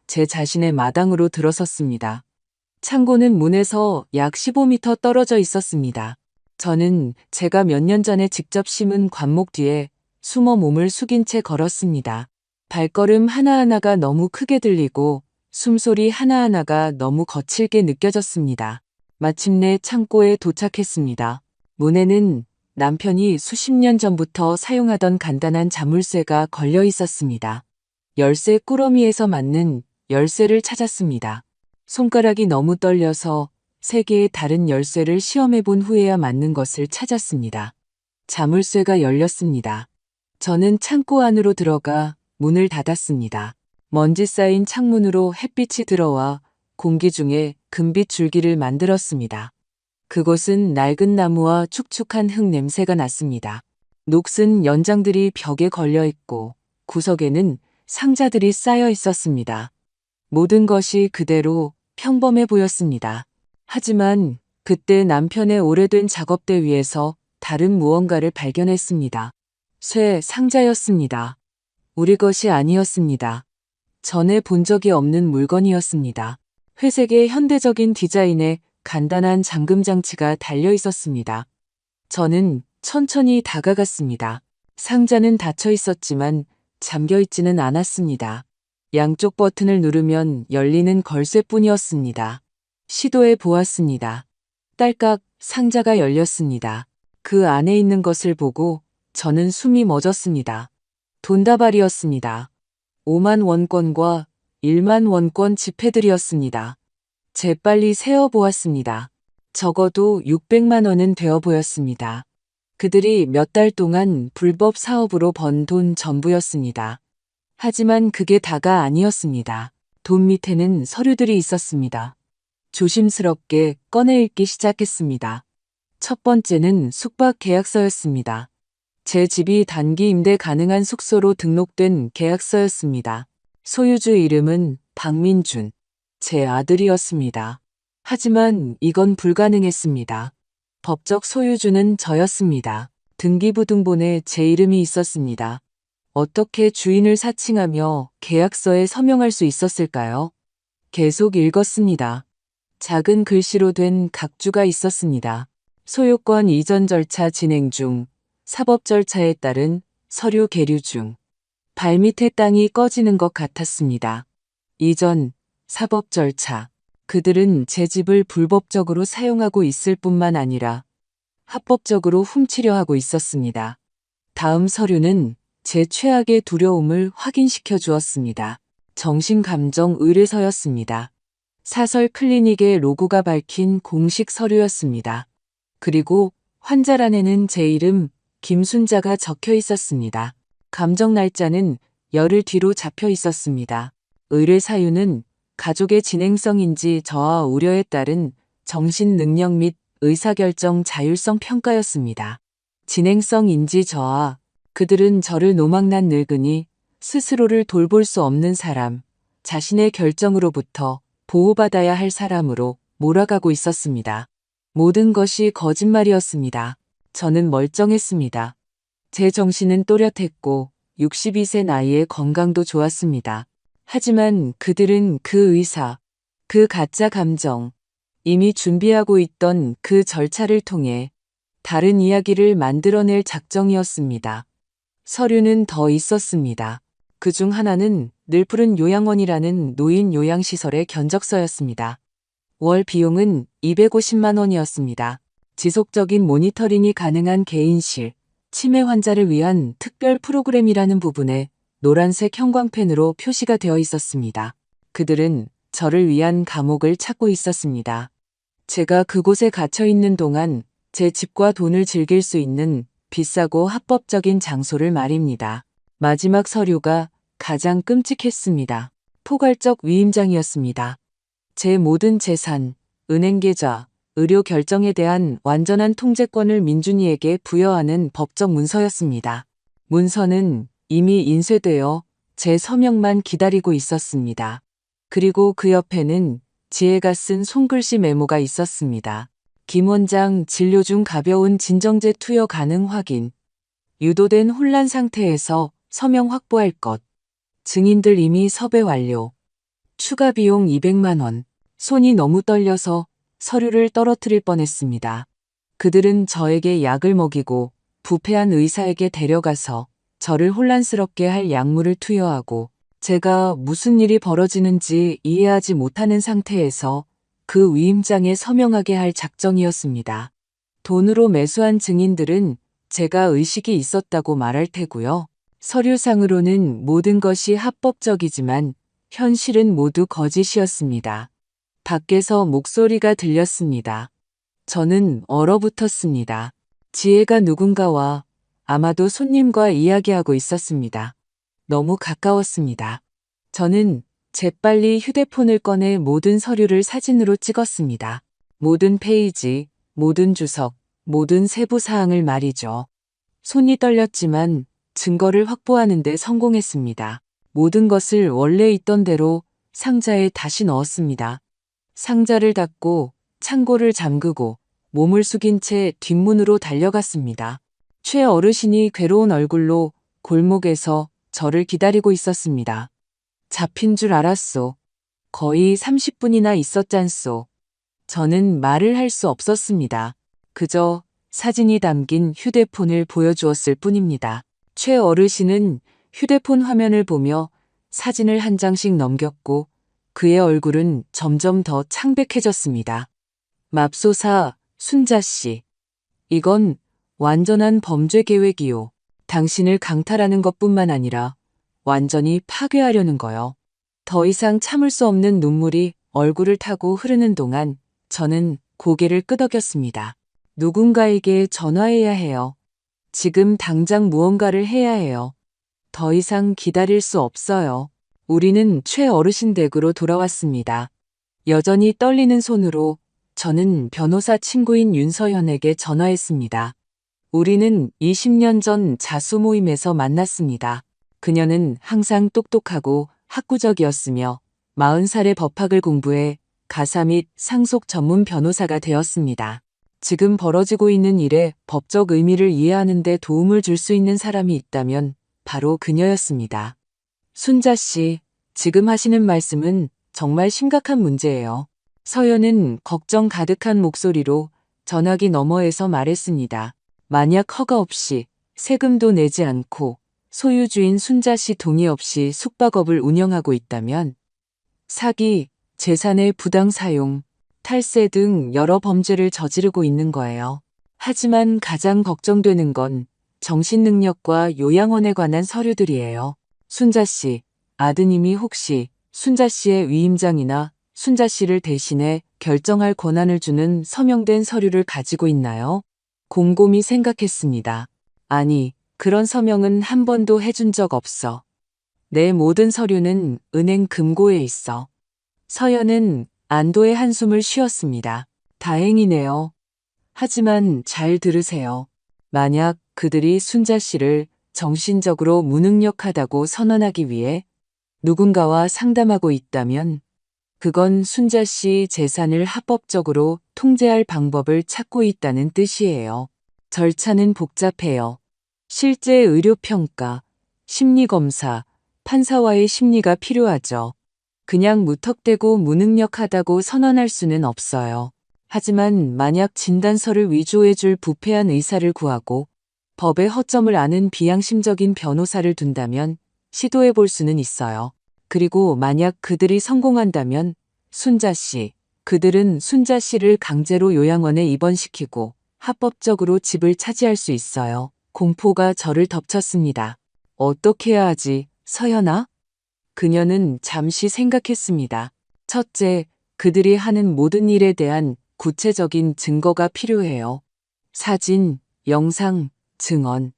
제 자신의 마당으로 들어섰습니다. 창고는 문에서 약 15m 떨어져 있었습니다. 저는 제가 몇 년 전에 직접 심은 관목 뒤에 숨어 몸을 숙인 채 걸었습니다. 발걸음 하나하나가 너무 크게 들리고 숨소리 하나하나가 너무 거칠게 느껴졌습니다. 마침내 창고에 도착했습니다. 문에는 남편이 수십 년 전부터 사용하던 간단한 자물쇠가 걸려 있었습니다. 열쇠 꾸러미에서 맞는 열쇠를 찾았습니다. 손가락이 너무 떨려서 3개의 다른 열쇠를 시험해 본 후에야 맞는 것을 찾았습니다. 자물쇠가 열렸습니다. 저는 창고 안으로 들어가 문을 닫았습니다. 먼지 쌓인 창문으로 햇빛이 들어와 공기 중에 금빛 줄기를 만들었습니다. 그곳은 낡은 나무와 축축한 흙 냄새가 났습니다. 녹슨 연장들이 벽에 걸려 있고 구석에는 상자들이 쌓여 있었습니다. 모든 것이 그대로 평범해 보였습니다. 하지만 그때 남편의 오래된 작업대 위에서 다른 무언가를 발견했습니다. 쇠 상자였습니다. 우리 것이 아니었습니다. 전에 본 적이 없는 물건이었습니다. 회색의 현대적인 디자인의 간단한 잠금 장치가 달려 있었습니다. 저는 천천히 다가갔습니다. 상자는 닫혀 있었지만 잠겨 있지는 않았습니다. 양쪽 버튼을 누르면 열리는 걸쇠뿐이었습니다. 시도해 보았습니다. 딸깍 상자가 열렸습니다. 그 안에 있는 것을 보고 저는 숨이 멎었습니다. 돈다발이었습니다. 5만 원권과 1만 원권 지폐들이었습니다. 재빨리 세어 보았습니다. 적어도 600만 원은 되어 보였습니다. 그들이 몇 달 동안 불법 사업으로 번 돈 전부였습니다. 하지만 그게 다가 아니었습니다. 돈 밑에는 서류들이 있었습니다. 조심스럽게 꺼내 읽기 시작했습니다. 첫 번째는 숙박 계약서였습니다. 제 집이 단기 임대 가능한 숙소로 등록된 계약서였습니다. 소유주 이름은 박민준, 제 아들이었습니다. 하지만 이건 불가능했습니다. 법적 소유주는 저였습니다. 등기부등본에 제 이름이 있었습니다. 어떻게 주인을 사칭하며 계약서에 서명할 수 있었을까요? 계속 읽었습니다. 작은 글씨로 된 각주가 있었습니다. 소유권 이전 절차 진행 중, 사법 절차에 따른 서류 계류 중. 발밑에 땅이 꺼지는 것 같았습니다. 이전, 사법 절차. 그들은 제 집을 불법적으로 사용하고 있을 뿐만 아니라 합법적으로 훔치려 하고 있었습니다. 다음 서류는 제 최악의 두려움을 확인시켜 주었습니다. 정신감정 의뢰서였습니다. 사설 클리닉의 로고가 밝힌 공식 서류였습니다. 그리고 환자란에는 제 이름 김순자가 적혀 있었습니다. 감정 날짜는 열흘 뒤로 잡혀 있었습니다. 의뢰 사유는 가족의 진행성인지 저하 우려에 따른 정신 능력 및 의사결정 자율성 평가였습니다. 진행성인지 저하, 그들은 저를 노망난 늙은이, 스스로를 돌볼 수 없는 사람, 자신의 결정으로부터 보호받아야 할 사람으로 몰아가고 있었습니다. 모든 것이 거짓말이었습니다. 저는 멀쩡했습니다. 제 정신은 또렷했고 62세 나이에 건강도 좋았습니다. 하지만 그들은 그 의사, 그 가짜 감정, 이미 준비하고 있던 그 절차를 통해 다른 이야기를 만들어낼 작정이었습니다. 서류는 더 있었습니다. 그중 하나는 늘푸른 요양원이라는 노인 요양시설의 견적서였습니다. 월 비용은 250만 원이었습니다. 지속적인 모니터링이 가능한 개인실, 치매 환자를 위한 특별 프로그램이라는 부분에 노란색 형광펜으로 표시가 되어 있었습니다. 그들은 저를 위한 감옥을 찾고 있었습니다. 제가 그곳에 갇혀 있는 동안 제 집과 돈을 즐길 수 있는 비싸고 합법적인 장소를 말입니다. 마지막 서류가 가장 끔찍했습니다. 포괄적 위임장이었습니다. 제 모든 재산, 은행 계좌, 의료 결정에 대한 완전한 통제권을 민준이에게 부여하는 법적 문서였습니다. 문서는 이미 인쇄되어 제 서명만 기다리고 있었습니다. 그리고 그 옆에는 지혜가 쓴 손글씨 메모가 있었습니다. 김 원장 진료 중 가벼운 진정제 투여 가능 확인. 유도된 혼란 상태에서 서명 확보할 것. 증인들 이미 섭외 완료. 추가 비용 200만 원. 손이 너무 떨려서 서류를 떨어뜨릴 뻔했습니다. 그들은 저에게 약을 먹이고 부패한 의사에게 데려가서 저를 혼란스럽게 할 약물을 투여하고 제가 무슨 일이 벌어지는지 이해하지 못하는 상태에서 그 위임장에 서명하게 할 작정이었습니다. 돈으로 매수한 증인들은 제가 의식이 있었다고 말할 테고요. 서류상으로는 모든 것이 합법적이지만 현실은 모두 거짓이었습니다. 밖에서 목소리가 들렸습니다. 저는 얼어붙었습니다. 지혜가 누군가와 아마도 손님과 이야기하고 있었습니다. 너무 가까웠습니다. 저는 재빨리 휴대폰을 꺼내 모든 서류를 사진으로 찍었습니다. 모든 페이지, 모든 주석, 모든 세부 사항을 말이죠. 손이 떨렸지만 증거를 확보하는 데 성공했습니다. 모든 것을 원래 있던 대로 상자에 다시 넣었습니다. 상자를 닫고 창고를 잠그고 몸을 숙인 채 뒷문으로 달려갔습니다. 최 어르신이 괴로운 얼굴로 골목에서 저를 기다리고 있었습니다. 잡힌 줄 알았소. 거의 30분이나 있었잖소. 저는 말을 할 수 없었습니다. 그저 사진이 담긴 휴대폰을 보여주었을 뿐입니다. 최 어르신은 휴대폰 화면을 보며 사진을 한 장씩 넘겼고 그의 얼굴은 점점 더 창백해졌습니다. 맙소사, 순자 씨. 이건 완전한 범죄 계획이요. 당신을 강탈하는 것뿐만 아니라 완전히 파괴하려는 거요. 더 이상 참을 수 없는 눈물이 얼굴을 타고 흐르는 동안 저는 고개를 끄덕였습니다. 누군가에게 전화해야 해요. 지금 당장 무언가를 해야 해요. 더 이상 기다릴 수 없어요. 우리는 최 어르신 댁으로 돌아왔습니다. 여전히 떨리는 손으로 저는 변호사 친구인 윤서현에게 전화했습니다. 우리는 20년 전 자수 모임에서 만났습니다. 그녀는 항상 똑똑하고 학구적이었으며 40살에 법학을 공부해 가사 및 상속 전문 변호사가 되었습니다. 지금 벌어지고 있는 일의 법적 의미를 이해하는 데 도움을 줄 수 있는 사람이 있다면 바로 그녀였습니다. 순자 씨, 지금 하시는 말씀은 정말 심각한 문제예요. 서연은 걱정 가득한 목소리로 전화기 너머에서 말했습니다. 만약 허가 없이 세금도 내지 않고 소유주인 순자 씨 동의 없이 숙박업을 운영하고 있다면 사기, 재산의 부당 사용, 탈세 등 여러 범죄를 저지르고 있는 거예요. 하지만 가장 걱정되는 건 정신능력과 요양원에 관한 서류들이에요. 순자 씨, 아드님이 혹시 순자 씨의 위임장이나 순자 씨를 대신해 결정할 권한을 주는 서명된 서류를 가지고 있나요? 곰곰이 생각했습니다. 아니, 그런 서명은 한 번도 해준 적 없어. 내 모든 서류는 은행 금고에 있어. 서연은 안도의 한숨을 쉬었습니다. 다행이네요. 하지만 잘 들으세요. 만약 그들이 순자 씨를 정신적으로 무능력하다고 선언하기 위해 누군가와 상담하고 있다면 그건 순자 씨 재산을 합법적으로 통제할 방법을 찾고 있다는 뜻이에요. 절차는 복잡해요. 실제 의료평가, 심리검사, 판사와의 심리가 필요하죠. 그냥 무턱대고 무능력하다고 선언할 수는 없어요. 하지만 만약 진단서를 위조해줄 부패한 의사를 구하고 법의 허점을 아는 비양심적인 변호사를 둔다면 시도해 볼 수는 있어요. 그리고 만약 그들이 성공한다면 순자 씨, 그들은 순자 씨를 강제로 요양원에 입원시키고 합법적으로 집을 차지할 수 있어요. 공포가 저를 덮쳤습니다. 어떻게 해야 하지, 서연아? 그녀는 잠시 생각했습니다. 첫째, 그들이 하는 모든 일에 대한 구체적인 증거가 필요해요. 사진, 영상, 증언.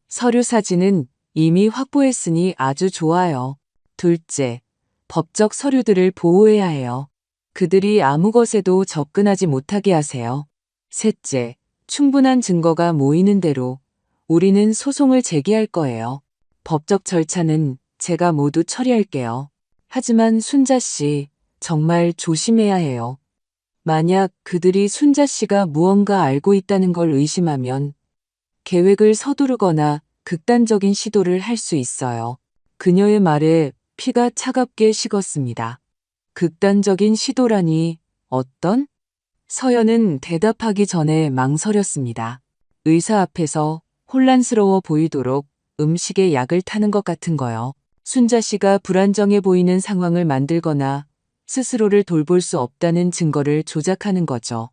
서류 사진은 이미 확보했으니 아주 좋아요. 둘째, 법적 서류들을 보호해야 해요. 그들이 아무 것에도 접근하지 못하게 하세요. 셋째, 충분한 증거가 모이는 대로 우리는 소송을 제기할 거예요. 법적 절차는 제가 모두 처리할게요. 하지만 순자 씨, 정말 조심해야 해요. 만약 그들이 순자 씨가 무언가 알고 있다는 걸 의심하면 계획을 서두르거나 극단적인 시도를 할 수 있어요. 그녀의 말에 피가 차갑게 식었습니다. 극단적인 시도라니 어떤? 서연은 대답하기 전에 망설였습니다. 의사 앞에서 혼란스러워 보이도록 음식에 약을 타는 것 같은 거요. 순자 씨가 불안정해 보이는 상황을 만들거나 스스로를 돌볼 수 없다는 증거를 조작하는 거죠.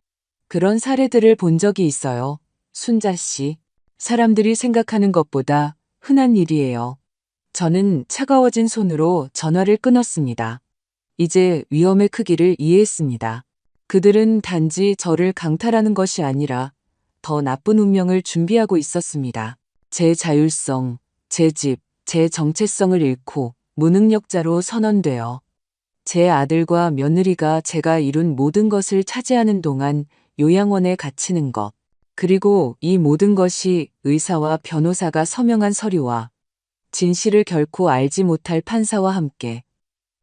그런 사례들을 본 적이 있어요. 순자 씨. 사람들이 생각하는 것보다 흔한 일이에요. 저는 차가워진 손으로 전화를 끊었습니다. 이제 위험의 크기를 이해했습니다. 그들은 단지 저를 강탈하는 것이 아니라 더 나쁜 운명을 준비하고 있었습니다. 제 자율성, 제 집, 제 정체성을 잃고 무능력자로 선언되어 제 아들과 며느리가 제가 이룬 모든 것을 차지하는 동안 요양원에 갇히는 것. 그리고 이 모든 것이 의사와 변호사가 서명한 서류와 진실을 결코 알지 못할 판사와 함께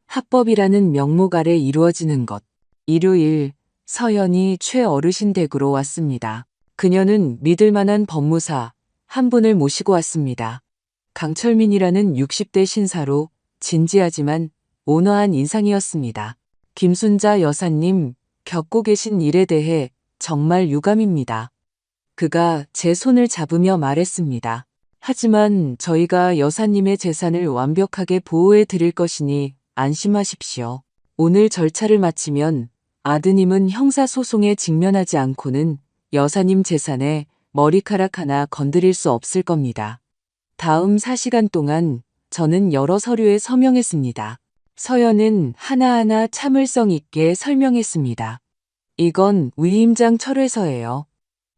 합법이라는 명목 아래 이루어지는 것. 일요일, 서연이 최어르신 댁으로 왔습니다. 그녀는 믿을 만한 법무사 한 분을 모시고 왔습니다. 강철민이라는 60대 신사로 진지하지만 온화한 인상이었습니다. 김순자 여사님, 겪고 계신 일에 대해 정말 유감입니다. 그가 제 손을 잡으며 말했습니다. 하지만 저희가 여사님의 재산을 완벽하게 보호해 드릴 것이니 안심하십시오. 오늘 절차를 마치면 아드님은 형사소송에 직면하지 않고는 여사님 재산에 머리카락 하나 건드릴 수 없을 겁니다. 다음 4시간 동안 저는 여러 서류에 서명했습니다. 서연은 하나하나 참을성 있게 설명했습니다. 이건 위임장 철회서예요.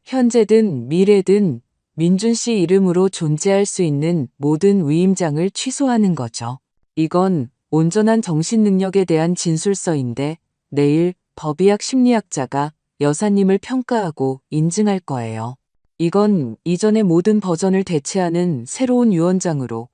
현재든 미래든 민준 씨 이름으로 존재할 수 있는 모든 위임장을 취소하는 거죠. 이건 온전한 정신능력에 대한 진술서인데 내일 법의학 심리학자가 여사님을 평가하고 인증할 거예요. 이건 이전의 모든 버전을 대체하는 새로운 유언장으로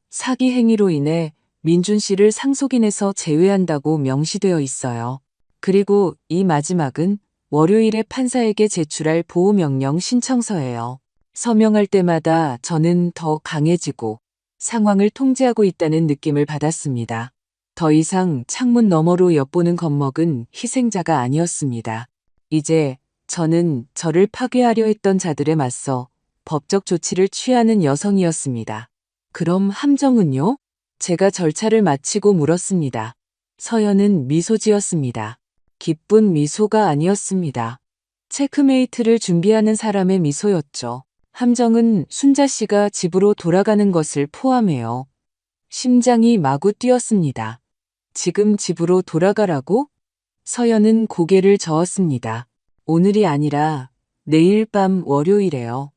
사기 행위로 인해 민준 씨를 상속인에서 제외한다고 명시되어 있어요. 그리고 이 마지막은 월요일에 판사에게 제출할 보호명령 신청서예요. 서명할 때마다 저는 더 강해지고 상황을 통제하고 있다는 느낌을 받았습니다. 더 이상 창문 너머로 엿보는 겁먹은 희생자가 아니었습니다. 이제 저는 저를 파괴하려 했던 자들에 맞서 법적 조치를 취하는 여성이었습니다. 그럼 함정은요? 제가 절차를 마치고 물었습니다. 서연은 미소 지었습니다. 기쁜 미소가 아니었습니다. 체크메이트를 준비하는 사람의 미소였죠. 함정은 순자 씨가 집으로 돌아가는 것을 포함해요. 심장이 마구 뛰었습니다. 지금 집으로 돌아가라고? 서연은 고개를 저었습니다. 오늘이 아니라 내일 밤 월요일에요.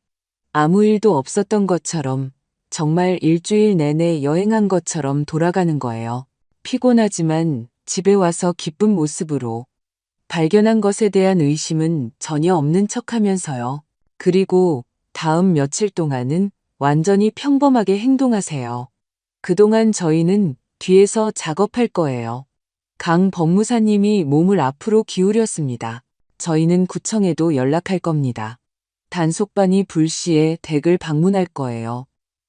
아무 일도 없었던 것처럼 정말 일주일 내내 여행한 것처럼 돌아가는 거예요. 피곤하지만 집에 와서 기쁜 모습으로 발견한 것에 대한 의심은 전혀 없는 척하면서요. 그리고 다음 며칠 동안은 완전히 평범하게 행동하세요. 그동안 저희는 뒤에서 작업할 거예요. 강 법무사님이 몸을 앞으로 기울였습니다. 저희는 구청에도 연락할 겁니다. 단속반이 불시에 댁을 방문할 거예요.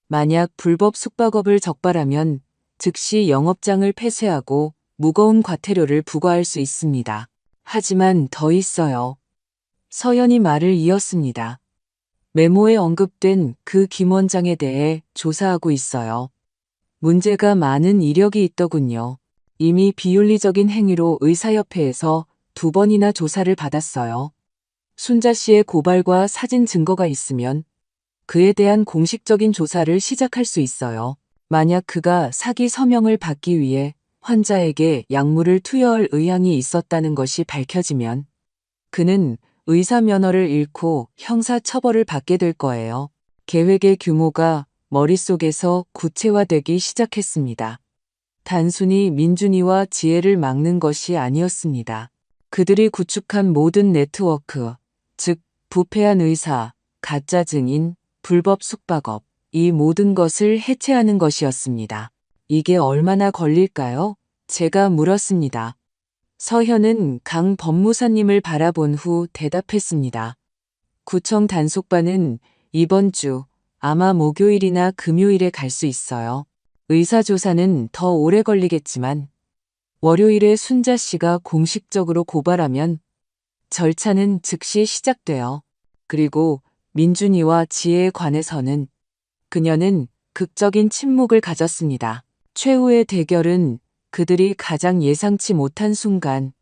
만약 불법 숙박업을 적발하면 즉시 영업장을 폐쇄하고 무거운 과태료를 부과할 수 있습니다. 하지만 더 있어요. 서연이 말을 이었습니다. 메모에 언급된 그 김 원장에 대해 조사하고 있어요. 문제가 많은 이력이 있더군요. 이미 비윤리적인 행위로 의사협회에서 2번이나 조사를 받았어요. 순자 씨의 고발과 사진 증거가 있으면 그에 대한 공식적인 조사를 시작할 수 있어요. 만약 그가 사기 서명을 받기 위해 환자에게 약물을 투여할 의향이 있었다는 것이 밝혀지면 그는 의사 면허를 잃고 형사 처벌을 받게 될 거예요. 계획의 규모가 머릿속에서 구체화되기 시작했습니다. 단순히 민준이와 지혜를 막는 것이 아니었습니다. 그들이 구축한 모든 네트워크, 즉 부패한 의사, 가짜 증인, 불법 숙박업, 이 모든 것을 해체하는 것이었습니다. 이게 얼마나 걸릴까요? 제가 물었습니다. 서현은 강 법무사님을 바라본 후 대답했습니다. 구청 단속반은 이번 주 아마 목요일이나 금요일에 갈 수 있어요. 의사조사는 더 오래 걸리겠지만 월요일에 순자 씨가 공식적으로 고발하면 절차는 즉시 시작돼요. 그리고 민준이와 지혜에 관해서는 그녀는 극적인 침묵을 가졌습니다. 최후의 대결은 그들이 가장 예상치 못한 순간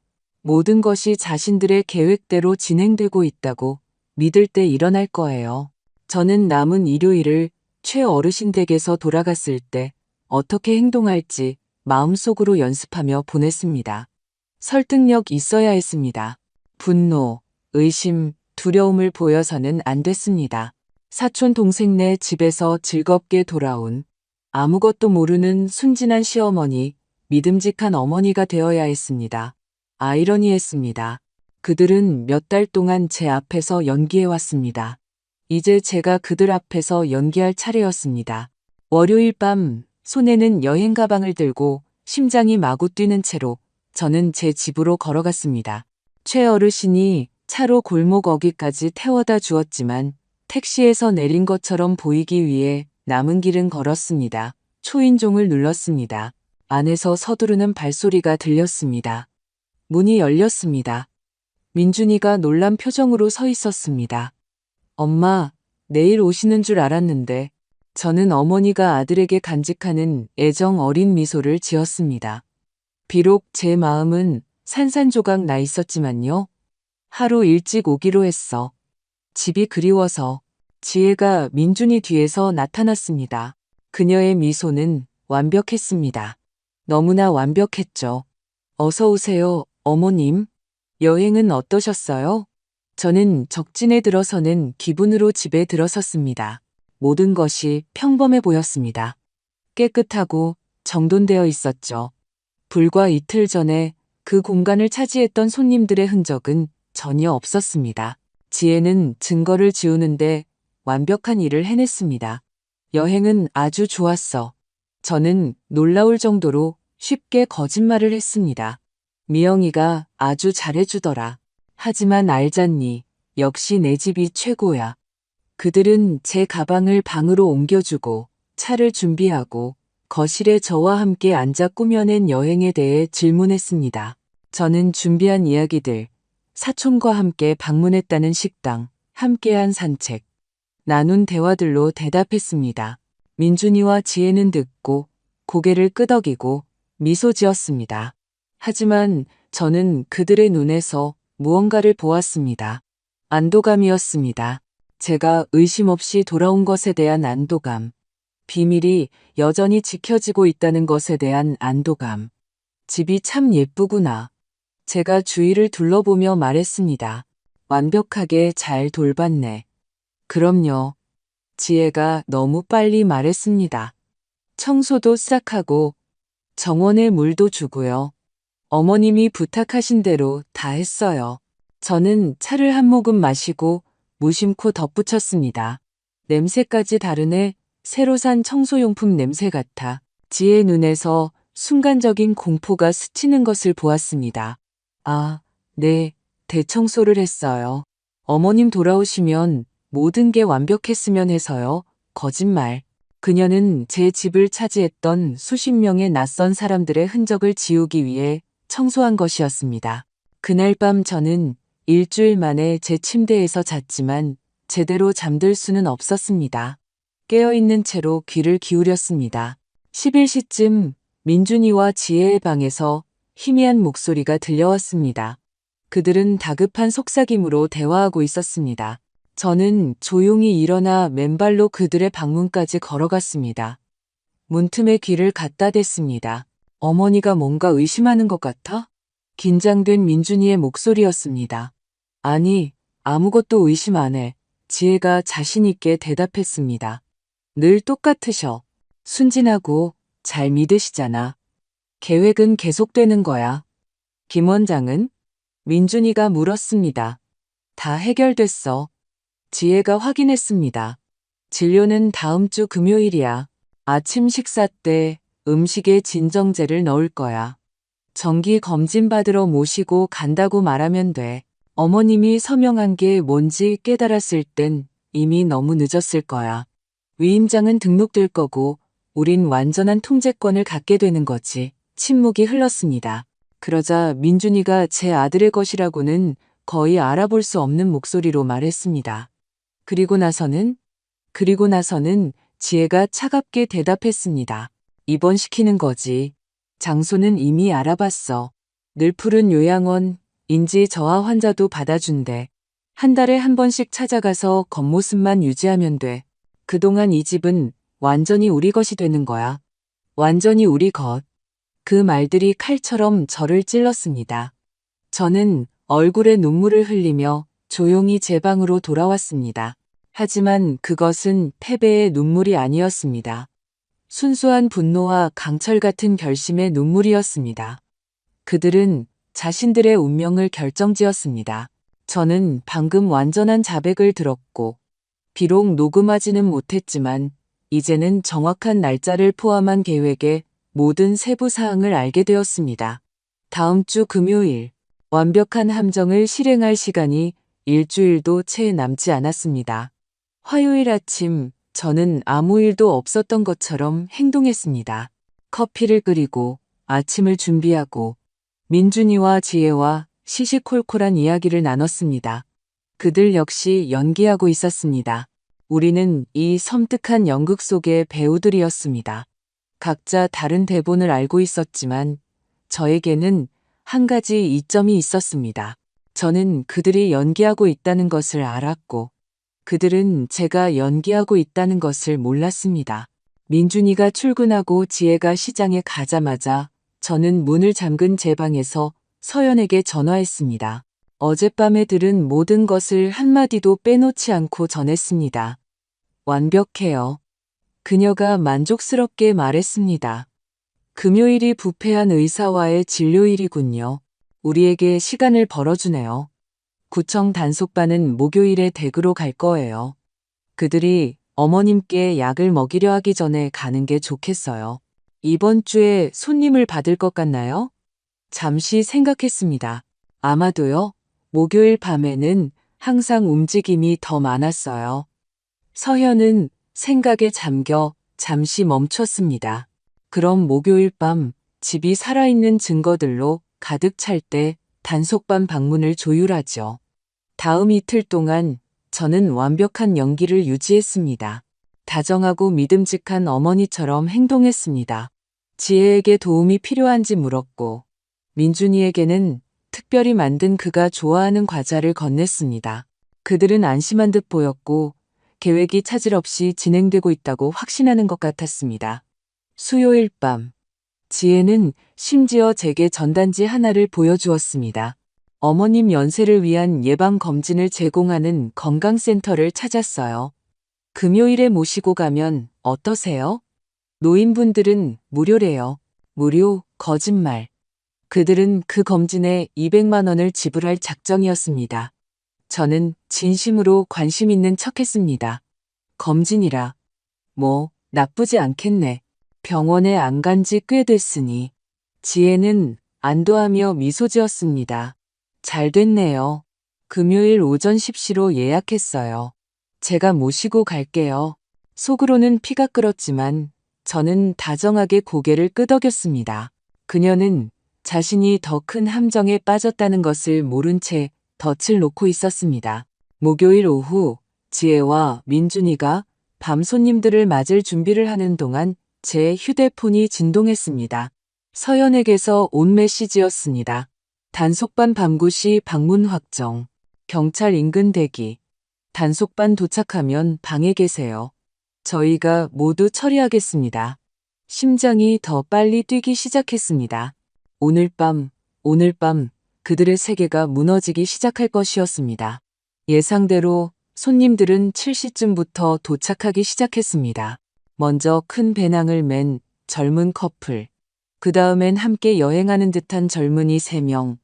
모든 것이 자신들의 계획대로 진행되고 있다고 믿을 때 일어날 거예요. 저는 남은 일요일을 최어르신 댁에서 돌아갔을 때 어떻게 행동할지 마음속으로 연습하며 보냈습니다. 설득력 있어야 했습니다. 분노, 의심, 두려움을 보여서는 안 됐습니다. 사촌 동생네 집에서 즐겁게 돌아온 아무것도 모르는 순진한 시어머니, 믿음직한 어머니가 되어야 했습니다. 아이러니했습니다. 그들은 몇 달 동안 제 앞에서 연기해왔습니다. 이제 제가 그들 앞에서 연기할 차례였습니다. 월요일 밤 손에는 여행 가방을 들고 심장이 마구 뛰는 채로 저는 제 집으로 걸어갔습니다. 최 어르신이 차로 골목 어귀까지 태워다 주었지만 택시에서 내린 것처럼 보이기 위해 남은 길은 걸었습니다. 초인종을 눌렀습니다. 안에서 서두르는 발소리가 들렸습니다. 문이 열렸습니다. 민준이가 놀란 표정으로 서 있었습니다. 엄마, 내일 오시는 줄 알았는데. 저는 어머니가 아들에게 간직하는 애정 어린 미소를 지었습니다. 비록 제 마음은 산산조각 나 있었지만요. 하루 일찍 오기로 했어. 집이 그리워서. 지혜가 민준이 뒤에서 나타났습니다. 그녀의 미소는 완벽했습니다. 너무나 완벽했죠. 어서 오세요, 어머님. 여행은 어떠셨어요? 저는 적진에 들어서는 기분으로 집에 들어섰습니다. 모든 것이 평범해 보였습니다. 깨끗하고 정돈되어 있었죠. 불과 이틀 전에 그 공간을 차지했던 손님들의 흔적은 전혀 없었습니다. 지혜는 증거를 지우는데 완벽한 일을 해냈습니다. 여행은 아주 좋았어. 저는 놀라울 정도로 쉽게 거짓말을 했습니다. 미영이가 아주 잘해주더라. 하지만 알잖니, 역시 내 집이 최고야. 그들은 제 가방을 방으로 옮겨주고 차를 준비하고 거실에 저와 함께 앉아 꾸며낸 여행에 대해 질문했습니다. 저는 준비한 이야기들, 사촌과 함께 방문했다는 식당, 함께한 산책, 나눈 대화들로 대답했습니다. 민준이와 지혜는 듣고 고개를 끄덕이고 미소 지었습니다. 하지만 저는 그들의 눈에서 무언가를 보았습니다. 안도감이었습니다. 제가 의심 없이 돌아온 것에 대한 안도감. 비밀이 여전히 지켜지고 있다는 것에 대한 안도감. 집이 참 예쁘구나. 제가 주위를 둘러보며 말했습니다. 완벽하게 잘 돌봤네. 그럼요. 지혜가 너무 빨리 말했습니다. 청소도 싹하고 정원에 물도 주고요. 어머님이 부탁하신 대로 다 했어요. 저는 차를 한 모금 마시고 무심코 덧붙였습니다. 냄새까지 다르네. 새로 산 청소용품 냄새 같아. 지혜의 눈에서 순간적인 공포가 스치는 것을 보았습니다. 아, 네, 대청소를 했어요. 어머님 돌아오시면 모든 게 완벽했으면 해서요. 거짓말. 그녀는 제 집을 차지했던 수십 명의 낯선 사람들의 흔적을 지우기 위해 청소한 것이었습니다. 그날 밤 저는 일주일 만에 제 침대에서 잤지만 제대로 잠들 수는 없었습니다. 깨어있는 채로 귀를 기울였습니다. 11시쯤 민준이와 지혜의 방에서 희미한 목소리가 들려왔습니다. 그들은 다급한 속삭임으로 대화하고 있었습니다. 저는 조용히 일어나 맨발로 그들의 방문까지 걸어갔습니다. 문틈에 귀를 갖다 댔습니다. 어머니가 뭔가 의심하는 것 같아? 긴장된 민준이의 목소리였습니다. 아니, 아무것도 의심 안 해. 지혜가 자신있게 대답했습니다. 늘 똑같으셔. 순진하고 잘 믿으시잖아. 계획은 계속되는 거야. 김 원장은? 민준이가 물었습니다. 다 해결됐어. 지혜가 확인했습니다. 진료는 다음 주 금요일이야. 아침 식사 때 음식에 진정제를 넣을 거야. 정기 검진 받으러 모시고 간다고 말하면 돼. 어머님이 서명한 게 뭔지 깨달았을 땐 이미 너무 늦었을 거야. 위임장은 등록될 거고 우린 완전한 통제권을 갖게 되는 거지. 침묵이 흘렀습니다. 그러자 민준이가 제 아들의 것이라고는 거의 알아볼 수 없는 목소리로 말했습니다. 그리고 나서는 지혜가 차갑게 대답했습니다. 입원시키는 거지. 장소는 이미 알아봤어. 늘 푸른 요양원, 인지 저하 환자도 받아준대. 한 달에 한 번씩 찾아가서 겉모습만 유지하면 돼. 그동안 이 집은 완전히 우리 것이 되는 거야. 완전히 우리 것. 그 말들이 칼처럼 저를 찔렀습니다. 저는 얼굴에 눈물을 흘리며 조용히 제 방으로 돌아왔습니다. 하지만 그것은 패배의 눈물이 아니었습니다. 순수한 분노와 강철 같은 결심의 눈물이었습니다. 그들은 자신들의 운명을 결정지었습니다. 저는 방금 완전한 자백을 들었고, 비록 녹음하지는 못했지만 이제는 정확한 날짜를 포함한 계획의 모든 세부 사항을 알게 되었습니다. 다음 주 금요일, 완벽한 함정을 실행할 시간이 일주일도 채 남지 않았습니다. 화요일 아침, 저는 아무 일도 없었던 것처럼 행동했습니다. 커피를 끓이고 아침을 준비하고 민준이와 지혜와 시시콜콜한 이야기를 나눴습니다. 그들 역시 연기하고 있었습니다. 우리는 이 섬뜩한 연극 속의 배우들이었습니다. 각자 다른 대본을 알고 있었지만 저에게는 한 가지 이점이 있었습니다. 저는 그들이 연기하고 있다는 것을 알았고 그들은 제가 연기하고 있다는 것을 몰랐습니다. 민준이가 출근하고 지혜가 시장에 가자마자 저는 문을 잠근 제 방에서 서연에게 전화했습니다. 어젯밤에 들은 모든 것을 한마디도 빼놓지 않고 전했습니다. 완벽해요. 그녀가 만족스럽게 말했습니다. 금요일이 부패한 의사와의 진료일이군요. 우리에게 시간을 벌어주네요. 구청 단속반은 목요일에 댁으로 갈 거예요. 그들이 어머님께 약을 먹이려 하기 전에 가는 게 좋겠어요. 이번 주에 손님을 받을 것 같나요? 잠시 생각했습니다. 아마도요. 목요일 밤에는 항상 움직임이 더 많았어요. 서현은 생각에 잠겨 잠시 멈췄습니다. 그럼 목요일 밤 집이 살아있는 증거들로 가득 찰 때 단속반 방문을 조율하죠. 다음 이틀 동안 저는 완벽한 연기를 유지했습니다. 다정하고 믿음직한 어머니처럼 행동했습니다. 지혜에게 도움이 필요한지 물었고 민준이에게는 특별히 만든 그가 좋아하는 과자를 건넸습니다. 그들은 안심한 듯 보였고 계획이 차질 없이 진행되고 있다고 확신하는 것 같았습니다. 수요일 밤, 지혜는 심지어 제게 전단지 하나를 보여주었습니다. 어머님 연세를 위한 예방검진을 제공하는 건강센터를 찾았어요. 금요일에 모시고 가면 어떠세요? 노인분들은 무료래요. 무료, 거짓말. 그들은 그 검진에 200만 원을 지불할 작정이었습니다. 저는 진심으로 관심 있는 척했습니다. 검진이라. 뭐, 나쁘지 않겠네. 병원에 안 간 지 꽤 됐으니. 지혜는 안도하며 미소 지었습니다. 잘 됐네요. 금요일 오전 10시로 예약했어요. 제가 모시고 갈게요. 속으로는 피가 끓었지만 저는 다정하게 고개를 끄덕였습니다. 그녀는 자신이 더 큰 함정에 빠졌다는 것을 모른 채 덫을 놓고 있었습니다. 목요일 오후 지혜와 민준이가 밤 손님들을 맞을 준비를 하는 동안 제 휴대폰이 진동했습니다. 서연에게서 온 메시지였습니다. 단속반 밤 9시 방문 확정. 경찰 인근 대기. 단속반 도착하면 방에 계세요. 저희가 모두 처리하겠습니다. 심장이 더 빨리 뛰기 시작했습니다. 오늘 밤 그들의 세계가 무너지기 시작할 것이었습니다. 예상대로 손님들은 7시쯤부터 도착하기 시작했습니다. 먼저 큰 배낭을 맨 젊은 커플, 그 다음엔 함께 여행하는 듯한 젊은이 3명,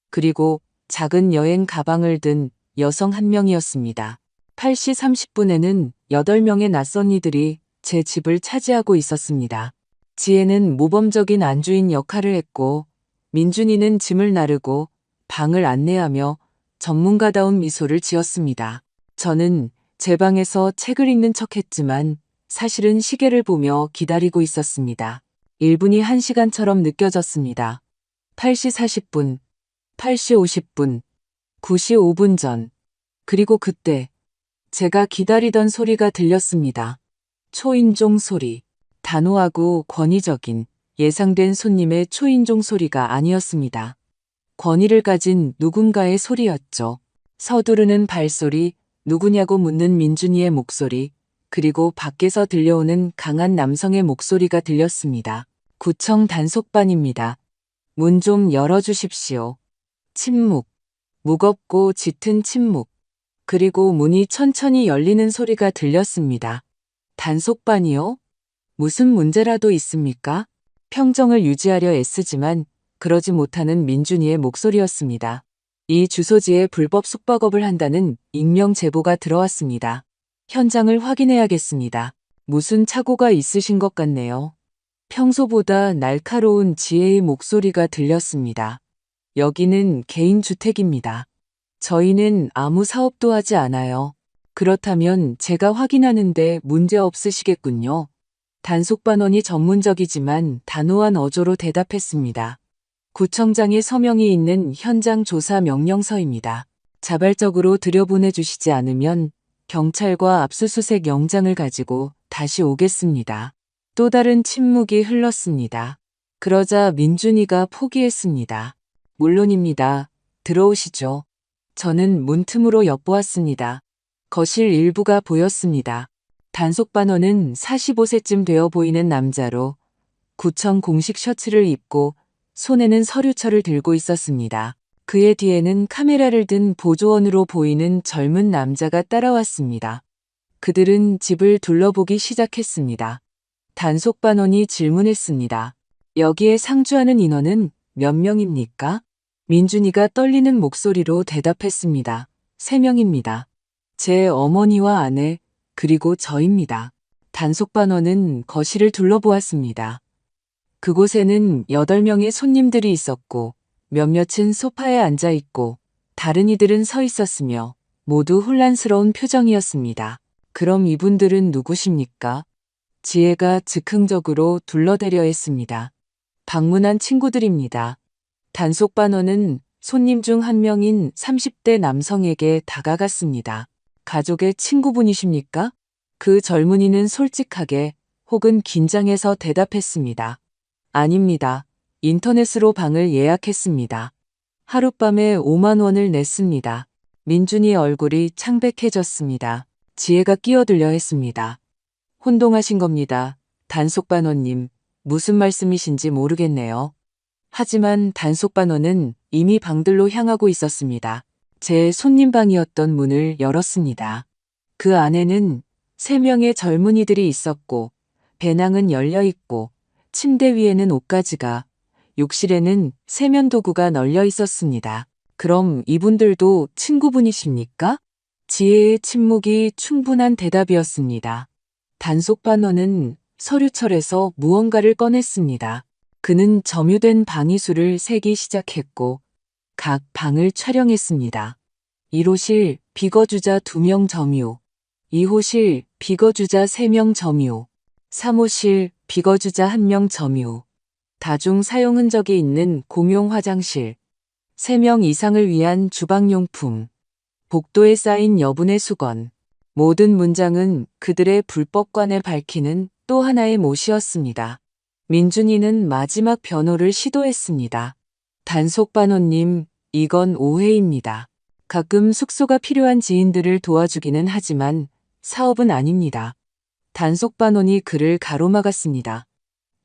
그리고 작은 여행 가방을 든 여성 1명이었습니다. 8시 30분에는 8명의 낯선 이들이 제 집을 차지하고 있었습니다. 지혜는 모범적인 안주인 역할을 했고 민준이는 짐을 나르고 방을 안내하며 전문가다운 미소를 지었습니다. 저는 제 방에서 책을 읽는 척했지만 사실은 시계를 보며 기다리고 있었습니다. 1분이 1시간처럼 느껴졌습니다. 8시 40분, 8시 50분, 9시 5분 전. 그리고 그때 제가 기다리던 소리가 들렸습니다. 초인종 소리. 단호하고 권위적인 예상된 손님의 초인종 소리가 아니었습니다. 권위를 가진 누군가의 소리였죠. 서두르는 발소리, 누구냐고 묻는 민준이의 목소리, 그리고 밖에서 들려오는 강한 남성의 목소리가 들렸습니다. 구청 단속반입니다. 문 좀 열어주십시오. 침묵. 무겁고 짙은 침묵. 그리고 문이 천천히 열리는 소리가 들렸습니다. 단속반이요? 무슨 문제라도 있습니까? 평정을 유지하려 애쓰지만 그러지 못하는 민준이의 목소리였습니다. 이 주소지에 불법 숙박업을 한다는 익명 제보가 들어왔습니다. 현장을 확인해야겠습니다. 무슨 착오가 있으신 것 같네요. 평소보다 날카로운 지혜의 목소리가 들렸습니다. 여기는 개인주택입니다. 저희는 아무 사업도 하지 않아요. 그렇다면 제가 확인하는데 문제 없으시겠군요. 단속반원이 전문적이지만 단호한 어조로 대답했습니다. 구청장의 서명이 있는 현장 조사 명령서입니다. 자발적으로 들여보내주시지 않으면 경찰과 압수수색 영장을 가지고 다시 오겠습니다. 또 다른 침묵이 흘렀습니다. 그러자 민준이가 포기했습니다. 물론입니다. 들어오시죠. 저는 문틈으로 엿보았습니다. 거실 일부가 보였습니다. 단속반원은 45세쯤 되어 보이는 남자로 구청 공식 셔츠를 입고 손에는 서류철을 들고 있었습니다. 그의 뒤에는 카메라를 든 보조원으로 보이는 젊은 남자가 따라왔습니다. 그들은 집을 둘러보기 시작했습니다. 단속반원이 질문했습니다. 여기에 상주하는 인원은 몇 명입니까? 민준이가 떨리는 목소리로 대답했습니다. 3명입니다. 제 어머니와 아내, 그리고 저입니다. 단속반원은 거실을 둘러보았습니다. 그곳에는 8명의 손님들이 있었고 몇몇은 소파에 앉아 있고 다른 이들은 서 있었으며 모두 혼란스러운 표정이었습니다. 그럼 이분들은 누구십니까? 지혜가 즉흥적으로 둘러대려 했습니다. 방문한 친구들입니다. 단속반원은 손님 중 한 명인 30대 남성에게 다가갔습니다. 가족의 친구분이십니까? 그 젊은이는 솔직하게 혹은 긴장해서 대답했습니다. 아닙니다. 인터넷으로 방을 예약했습니다. 하룻밤에 5만 원을 냈습니다. 민준이의 얼굴이 창백해졌습니다. 지혜가 끼어들려 했습니다. 혼동하신 겁니다. 단속반원님, 무슨 말씀이신지 모르겠네요. 하지만 단속반원은 이미 방들로 향하고 있었습니다. 제 손님방이었던 문을 열었습니다. 그 안에는 3명의 젊은이들이 있었고 배낭은 열려 있고 침대 위에는 옷가지가, 욕실에는 세면도구가 널려 있었습니다. 그럼 이분들도 친구분이십니까? 지혜의 침묵이 충분한 대답이었습니다. 단속반원은 서류철에서 무언가를 꺼냈습니다. 그는 점유된 방위수를 세기 시작했고 각 방을 촬영했습니다. 1호실 비거주자 2명 점유, 2호실 비거주자 3명 점유, 3호실 비거주자 1명 점유, 다중 사용 흔적이 있는 공용 화장실, 3명 이상을 위한 주방용품, 복도에 쌓인 여분의 수건, 모든 문장은 그들의 불법관을 밝히는 또 하나의 못이었습니다. 민준이는 마지막 변호를 시도했습니다. 단속반원님, 이건 오해입니다. 가끔 숙소가 필요한 지인들을 도와주기는 하지만 사업은 아닙니다. 단속반원이 그를 가로막았습니다.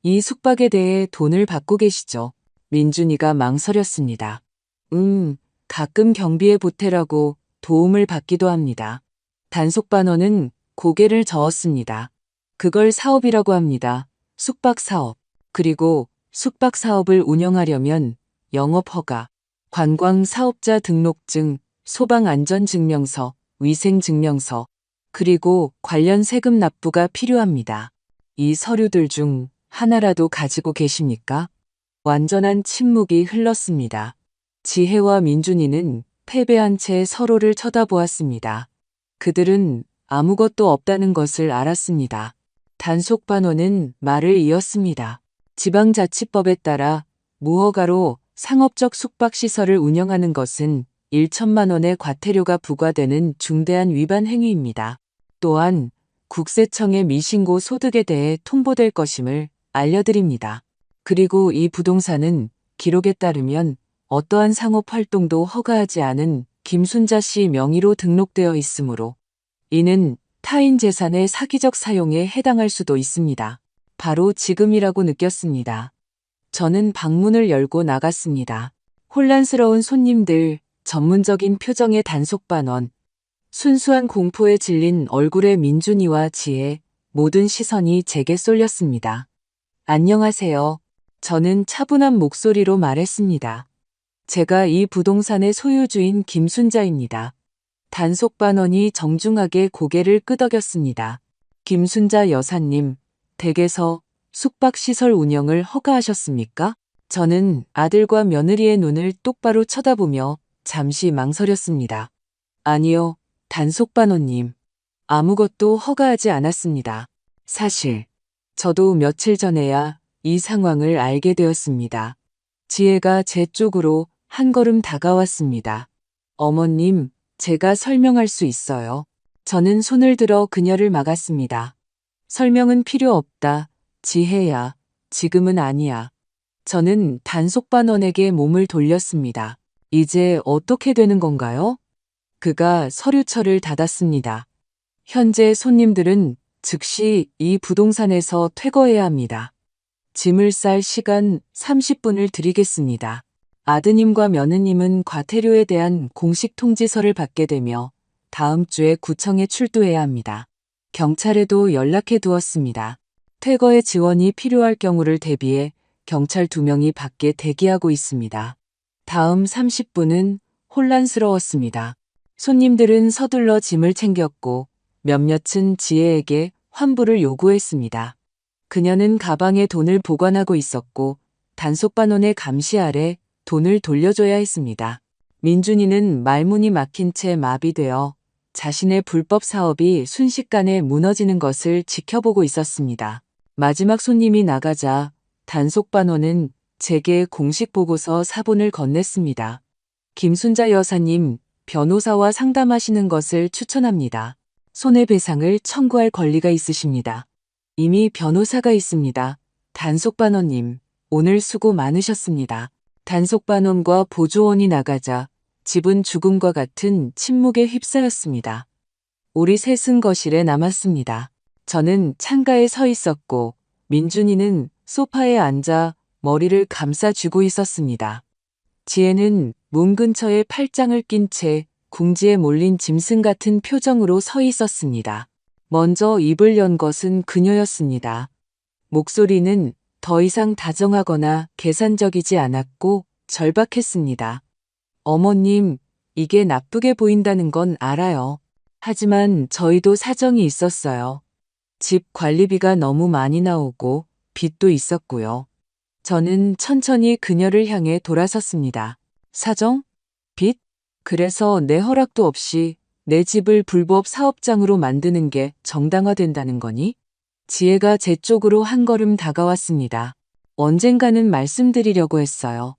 이 숙박에 대해 돈을 받고 계시죠? 민준이가 망설였습니다. 가끔 경비에 보태라고 도움을 받기도 합니다. 단속반원은 고개를 저었습니다. 그걸 사업이라고 합니다. 숙박사업. 그리고 숙박사업을 운영하려면 영업허가, 관광사업자 등록증, 소방안전증명서, 위생증명서, 그리고 관련 세금 납부가 필요합니다. 이 서류들 중 하나라도 가지고 계십니까? 완전한 침묵이 흘렀습니다. 지혜와 민준이는 패배한 채 서로를 쳐다보았습니다. 그들은 아무것도 없다는 것을 알았습니다. 단속반원은 말을 이었습니다. 지방자치법에 따라 무허가로 상업적 숙박시설을 운영하는 것은 1천만 원의 과태료가 부과되는 중대한 위반 행위입니다. 또한 국세청의 미신고 소득에 대해 통보될 것임을 알려드립니다. 그리고 이 부동산은 기록에 따르면 어떠한 상업 활동도 허가하지 않은 김순자 씨 명의로 등록되어 있으므로 이는 타인 재산의 사기적 사용에 해당할 수도 있습니다. 바로 지금이라고 느꼈습니다. 저는 방문을 열고 나갔습니다. 혼란스러운 손님들, 전문적인 표정의 단속반원, 순수한 공포에 질린 얼굴의 민준이와 지혜, 모든 시선이 제게 쏠렸습니다. 안녕하세요. 저는 차분한 목소리로 말했습니다. 제가 이 부동산의 소유주인 김순자입니다. 단속반원이 정중하게 고개를 끄덕였습니다. 김순자 여사님, 댁에서 숙박시설 운영을 허가하셨습니까? 저는 아들과 며느리의 눈을 똑바로 쳐다보며 잠시 망설였습니다. 아니요, 단속반원님. 아무것도 허가하지 않았습니다. 사실, 저도 며칠 전에야 이 상황을 알게 되었습니다. 지혜가 제 쪽으로 한 걸음 다가왔습니다. 어머님, 제가 설명할 수 있어요. 저는 손을 들어 그녀를 막았습니다. 설명은 필요 없다. 지혜야, 지금은 아니야. 저는 단속반원에게 몸을 돌렸습니다. 이제 어떻게 되는 건가요? 그가 서류철을 닫았습니다. 현재 손님들은 즉시 이 부동산에서 퇴거해야 합니다. 짐을 쌀 시간 30분을 드리겠습니다. 아드님과 며느님은 과태료에 대한 공식 통지서를 받게 되며 다음 주에 구청에 출두해야 합니다. 경찰에도 연락해 두었습니다. 퇴거의 지원이 필요할 경우를 대비해 경찰 2명이 밖에 대기하고 있습니다. 다음 30분은 혼란스러웠습니다. 손님들은 서둘러 짐을 챙겼고 몇몇은 지혜에게 환불을 요구했습니다. 그녀는 가방에 돈을 보관하고 있었고 단속반원의 감시 아래 돈을 돌려줘야 했습니다. 민준이는 말문이 막힌 채 마비되어 자신의 불법 사업이 순식간에 무너지는 것을 지켜보고 있었습니다. 마지막 손님이 나가자 단속반원은 제게 공식 보고서 사본을 건넸습니다. 김순자 여사님, 변호사와 상담하시는 것을 추천합니다. 손해배상을 청구할 권리가 있으십니다. 이미 변호사가 있습니다. 단속반원님, 오늘 수고 많으셨습니다. 단속반원과 보조원이 나가자 집은 죽음과 같은 침묵에 휩싸였습니다. 우리 셋은 거실에 남았습니다. 저는 창가에 서 있었고 민준이는 소파에 앉아 머리를 감싸 쥐고 있었습니다. 지혜는 문 근처에 팔짱을 낀 채 궁지에 몰린 짐승 같은 표정으로 서 있었습니다. 먼저 입을 연 것은 그녀였습니다. 목소리는 더 이상 다정하거나 계산적이지 않았고 절박했습니다. 어머님, 이게 나쁘게 보인다는 건 알아요. 하지만 저희도 사정이 있었어요. 집 관리비가 너무 많이 나오고 빚도 있었고요. 저는 천천히 그녀를 향해 돌아섰습니다. 사정? 빚? 그래서 내 허락도 없이 내 집을 불법 사업장으로 만드는 게 정당화된다는 거니? 지혜가 제 쪽으로 한 걸음 다가왔습니다. 언젠가는 말씀드리려고 했어요.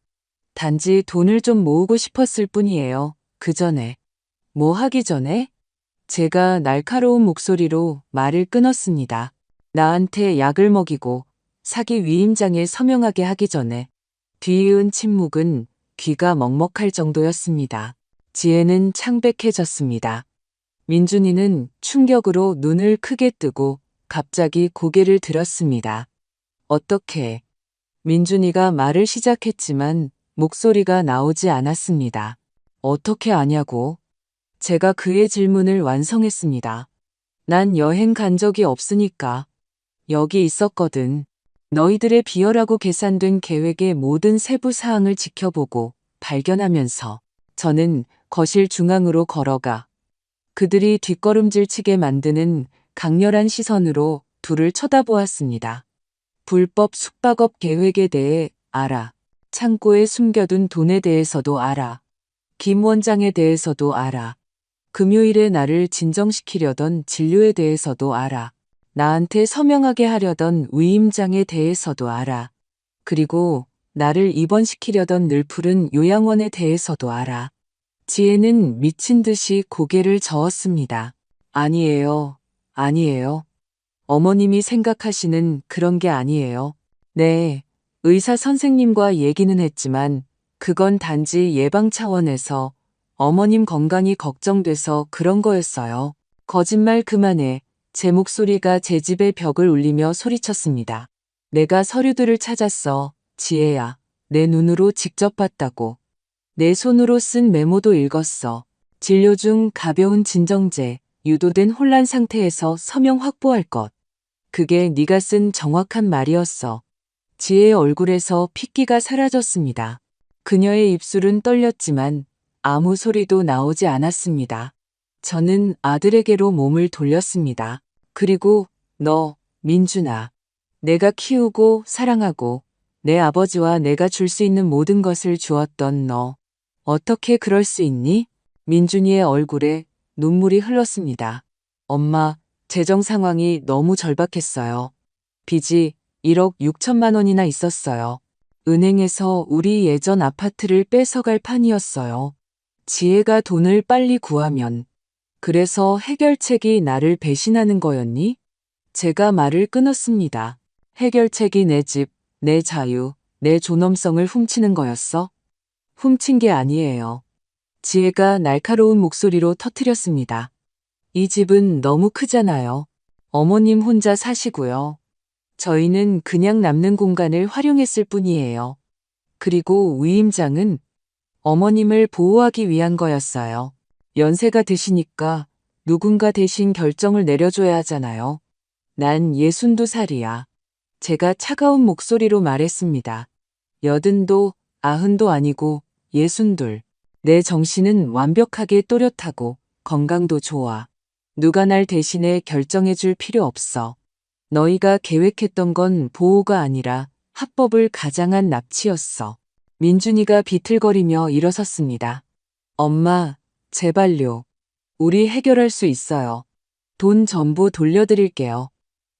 단지 돈을 좀 모으고 싶었을 뿐이에요. 그 전에. 뭐 하기 전에? 제가 날카로운 목소리로 말을 끊었습니다. 나한테 약을 먹이고 사기 위임장에 서명하게 하기 전에. 뒤이은 침묵은 귀가 먹먹할 정도였습니다. 지혜는 창백해졌습니다. 민준이는 충격으로 눈을 크게 뜨고 갑자기 고개를 들었습니다. 어떻게? 민준이가 말을 시작했지만 목소리가 나오지 않았습니다. 어떻게 아냐고? 제가 그의 질문을 완성했습니다. 난 여행 간 적이 없으니까. 여기 있었거든. 너희들의 비열하고 계산된 계획의 모든 세부 사항을 지켜보고 발견하면서 저는 거실 중앙으로 걸어가 그들이 뒷걸음질 치게 만드는 강렬한 시선으로 둘을 쳐다보았습니다. 불법 숙박업 계획에 대해 알아. 창고에 숨겨둔 돈에 대해서도 알아. 김 원장에 대해서도 알아. 금요일에 나를 진정시키려던 진료에 대해서도 알아. 나한테 서명하게 하려던 위임장에 대해서도 알아. 그리고 나를 입원시키려던 늘푸른 요양원에 대해서도 알아. 지혜는 미친 듯이 고개를 저었습니다. 아니에요. 아니에요. 어머님이 생각하시는 그런 게 아니에요. 네, 의사 선생님과 얘기는 했지만 그건 단지 예방 차원에서 어머님 건강이 걱정돼서 그런 거였어요. 거짓말 그만해. 제 목소리가 제 집의 벽을 울리며 소리쳤습니다. 내가 서류들을 찾았어. 지혜야. 내 눈으로 직접 봤다고. 내 손으로 쓴 메모도 읽었어. 진료 중 가벼운 진정제, 유도된 혼란 상태에서 서명 확보할 것. 그게 네가 쓴 정확한 말이었어. 지혜의 얼굴에서 핏기가 사라졌습니다. 그녀의 입술은 떨렸지만 아무 소리도 나오지 않았습니다. 저는 아들에게로 몸을 돌렸습니다. 그리고 너, 민준아. 내가 키우고 사랑하고 내 아버지와 내가 줄 수 있는 모든 것을 주었던 너. 어떻게 그럴 수 있니? 민준이의 얼굴에 눈물이 흘렀습니다. 엄마, 재정 상황이 너무 절박했어요. 빚이 1억 6천만 원이나 있었어요. 은행에서 우리 예전 아파트를 뺏어갈 판이었어요. 지혜가 돈을 빨리 구하면. 그래서 해결책이 나를 배신하는 거였니? 제가 말을 끊었습니다. 해결책이 내 집, 내 자유, 내 존엄성을 훔치는 거였어? 훔친 게 아니에요. 지혜가 날카로운 목소리로 터뜨렸습니다. 이 집은 너무 크잖아요. 어머님 혼자 사시고요. 저희는 그냥 남는 공간을 활용했을 뿐이에요. 그리고 위임장은 어머님을 보호하기 위한 거였어요. 연세가 드시니까 누군가 대신 결정을 내려줘야 하잖아요. 난 62살이야. 제가 차가운 목소리로 말했습니다. 80도, 90도 아니고 62. 내 정신은 완벽하게 또렷하고 건강도 좋아. 누가 날 대신에 결정해줄 필요 없어. 너희가 계획했던 건 보호가 아니라 합법을 가장한 납치였어. 민준이가 비틀거리며 일어섰습니다. 엄마, 제발요. 우리 해결할 수 있어요. 돈 전부 돌려드릴게요.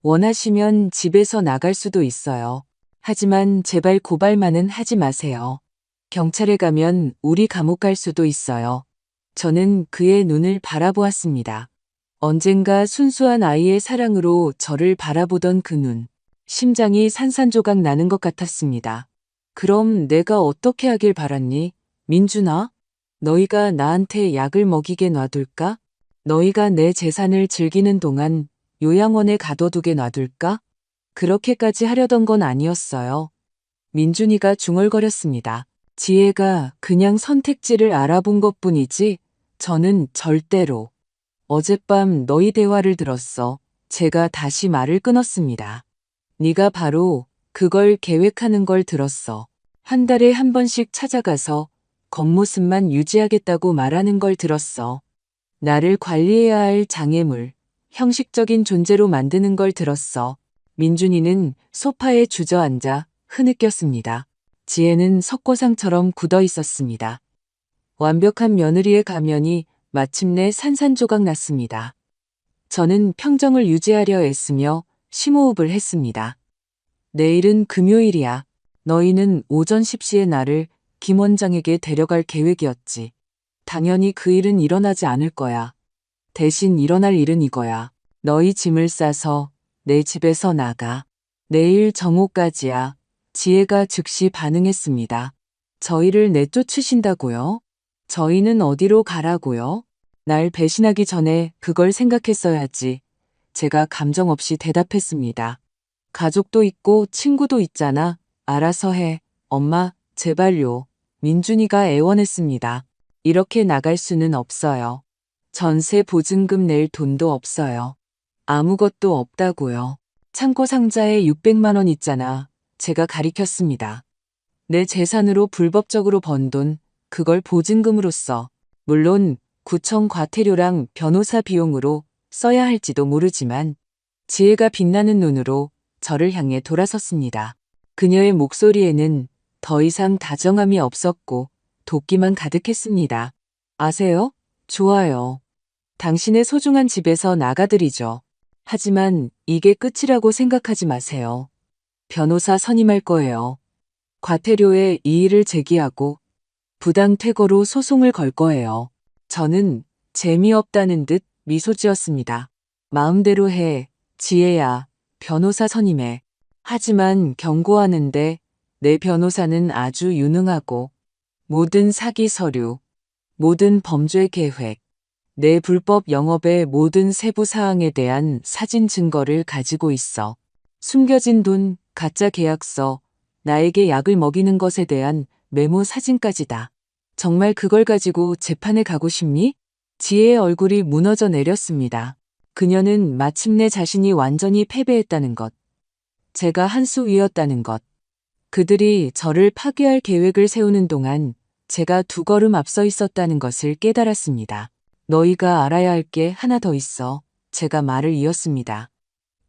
원하시면 집에서 나갈 수도 있어요. 하지만 제발 고발만은 하지 마세요. 경찰에 가면 우리 감옥 갈 수도 있어요. 저는 그의 눈을 바라보았습니다. 언젠가 순수한 아이의 사랑으로 저를 바라보던 그 눈. 심장이 산산조각 나는 것 같았습니다. 그럼 내가 어떻게 하길 바랐니? 민준아? 너희가 나한테 약을 먹이게 놔둘까? 너희가 내 재산을 즐기는 동안 요양원에 가둬두게 놔둘까? 그렇게까지 하려던 건 아니었어요. 민준이가 중얼거렸습니다. 지혜가 그냥 선택지를 알아본 것뿐이지 저는 절대로. 어젯밤 너희 대화를 들었어. 제가 다시 말을 끊었습니다. 네가 바로 그걸 계획하는 걸 들었어. 한 달에 한 번씩 찾아가서 겉모습만 유지하겠다고 말하는 걸 들었어. 나를 관리해야 할 장애물, 형식적인 존재로 만드는 걸 들었어. 민준이는 소파에 주저앉아 흐느꼈습니다. 지혜는 석고상처럼 굳어 있었습니다. 완벽한 며느리의 가면이 마침내 산산조각 났습니다. 저는 평정을 유지하려 애쓰며 심호흡을 했습니다. 내일은 금요일이야. 너희는 오전 10시에 나를 김 원장에게 데려갈 계획이었지. 당연히 그 일은 일어나지 않을 거야. 대신 일어날 일은 이거야. 너희 짐을 싸서 내 집에서 나가. 내일 정오까지야. 지혜가 즉시 반응했습니다. 저희를 내쫓으신다고요? 저희는 어디로 가라고요? 날 배신하기 전에 그걸 생각했어야지. 제가 감정 없이 대답했습니다. 가족도 있고 친구도 있잖아. 알아서 해. 엄마, 제발요. 민준이가 애원했습니다. 이렇게 나갈 수는 없어요. 전세 보증금 낼 돈도 없어요. 아무것도 없다고요. 창고 상자에 600만 원 있잖아. 제가 가리켰습니다. 내 재산으로 불법적으로 번 돈, 그걸 보증금으로 써. 물론 구청 과태료랑 변호사 비용으로 써야 할지도 모르지만 지혜가 빛나는 눈으로 저를 향해 돌아섰습니다. 그녀의 목소리에는 더 이상 다정함이 없었고 도끼만 가득했습니다. 아세요? 좋아요. 당신의 소중한 집에서 나가드리죠. 하지만 이게 끝이라고 생각하지 마세요. 변호사 선임할 거예요. 과태료에 이의를 제기하고 부당 퇴거로 소송을 걸 거예요. 저는 재미없다는 듯 미소 지었습니다. 마음대로 해, 지혜야. 변호사 선임해. 하지만 경고하는데 내 변호사는 아주 유능하고 모든 사기 서류, 모든 범죄 계획, 내 불법 영업의 모든 세부 사항에 대한 사진 증거를 가지고 있어. 숨겨진 돈, 가짜 계약서, 나에게 약을 먹이는 것에 대한 메모 사진까지다. 정말 그걸 가지고 재판에 가고 싶니? 지혜의 얼굴이 무너져 내렸습니다. 그녀는 마침내 자신이 완전히 패배했다는 것, 제가 한 수 위였다는 것, 그들이 저를 파괴할 계획을 세우는 동안 제가 두 걸음 앞서 있었다는 것을 깨달았습니다. 너희가 알아야 할 게 하나 더 있어. 제가 말을 이었습니다.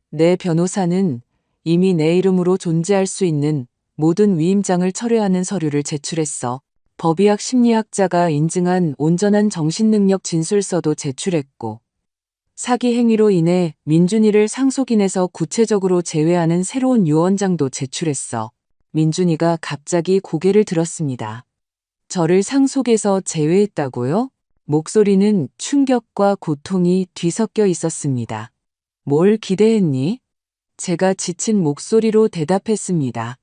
내 변호사는 이미 내 이름으로 존재할 수 있는 모든 위임장을 철회하는 서류를 제출했어. 법의학 심리학자가 인증한 온전한 정신능력 진술서도 제출했고, 사기 행위로 인해 민준이를 상속인에서 구체적으로 제외하는 새로운 유언장도 제출했어. 민준이가 갑자기 고개를 들었습니다. 저를 상속에서 제외했다고요? 목소리는 충격과 고통이 뒤섞여 있었습니다. 뭘 기대했니? 제가 지친 목소리로 대답했습니다.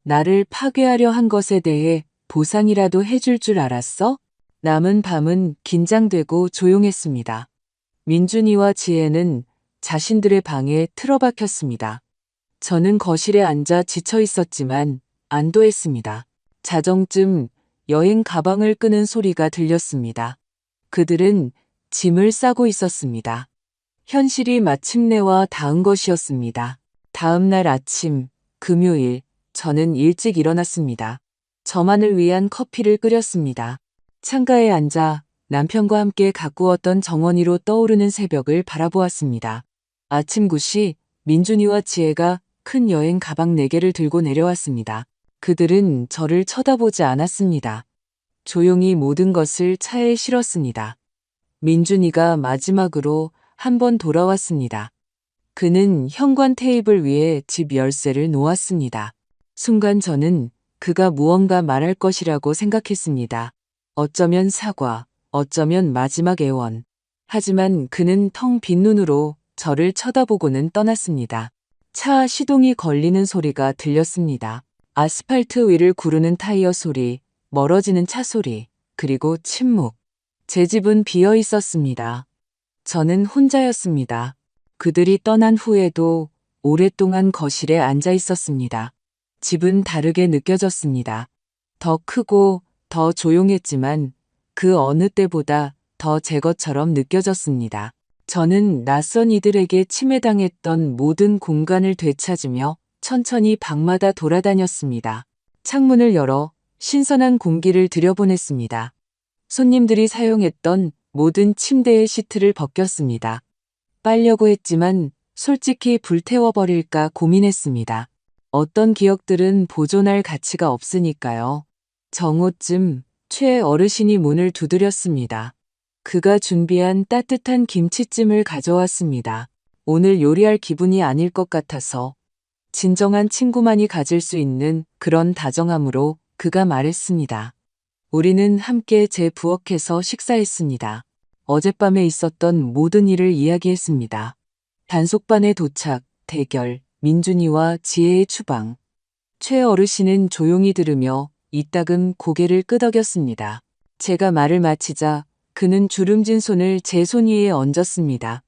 나를 파괴하려 한 것에 대해 보상이라도 해줄 줄 알았어? 남은 밤은 긴장되고 조용했습니다. 민준이와 지혜는 자신들의 방에 틀어박혔습니다. 저는 거실에 앉아 지쳐 있었지만 안도했습니다. 자정쯤 여행 가방을 끄는 소리가 들렸습니다. 그들은 짐을 싸고 있었습니다. 현실이 마침내 와 닿은 것이었습니다. 다음 날 아침, 금요일, 저는 일찍 일어났습니다. 저만을 위한 커피를 끓였습니다. 창가에 앉아 남편과 함께 가꾸었던 정원이로 떠오르는 새벽을 바라보았습니다. 아침 9시 민준이와 지혜가 큰 여행 가방 4개를 들고 내려왔습니다. 그들은 저를 쳐다보지 않았습니다. 조용히 모든 것을 차에 실었습니다. 민준이가 마지막으로 한 번 돌아왔습니다. 그는 현관 테이블 위에 집 열쇠를 놓았습니다. 순간 저는 그가 무언가 말할 것이라고 생각했습니다. 어쩌면 사과, 어쩌면 마지막 애원. 하지만 그는 텅 빈 눈으로 저를 쳐다보고는 떠났습니다. 차 시동이 걸리는 소리가 들렸습니다. 아스팔트 위를 구르는 타이어 소리, 멀어지는 차 소리, 그리고 침묵. 제 집은 비어 있었습니다. 저는 혼자였습니다. 그들이 떠난 후에도 오랫동안 거실에 앉아 있었습니다. 집은 다르게 느껴졌습니다. 더 크고 더 조용했지만 그 어느 때보다 더 제 것처럼 느껴졌습니다. 저는 낯선 이들에게 침해당했던 모든 공간을 되찾으며 천천히 방마다 돌아다녔습니다. 창문을 열어 신선한 공기를 들여보냈습니다. 손님들이 사용했던 모든 침대의 시트를 벗겼습니다. 빨려고 했지만 솔직히 불태워버릴까 고민했습니다. 어떤 기억들은 보존할 가치가 없으니까요. 정오쯤 최 어르신이 문을 두드렸습니다. 그가 준비한 따뜻한 김치찜을 가져왔습니다. 오늘 요리할 기분이 아닐 것 같아서 진정한 친구만이 가질 수 있는 그런 다정함으로 그가 말했습니다. 우리는 함께 재부엌에서 식사했습니다. 어젯밤에 있었던 모든 일을 이야기했습니다. 단속반의 도착, 대결, 민준이와 지혜의 추방. 최 어르신은 조용히 들으며 이따금 고개를 끄덕였습니다. 제가 말을 마치자 그는 주름진 손을 제 손 위에 얹었습니다.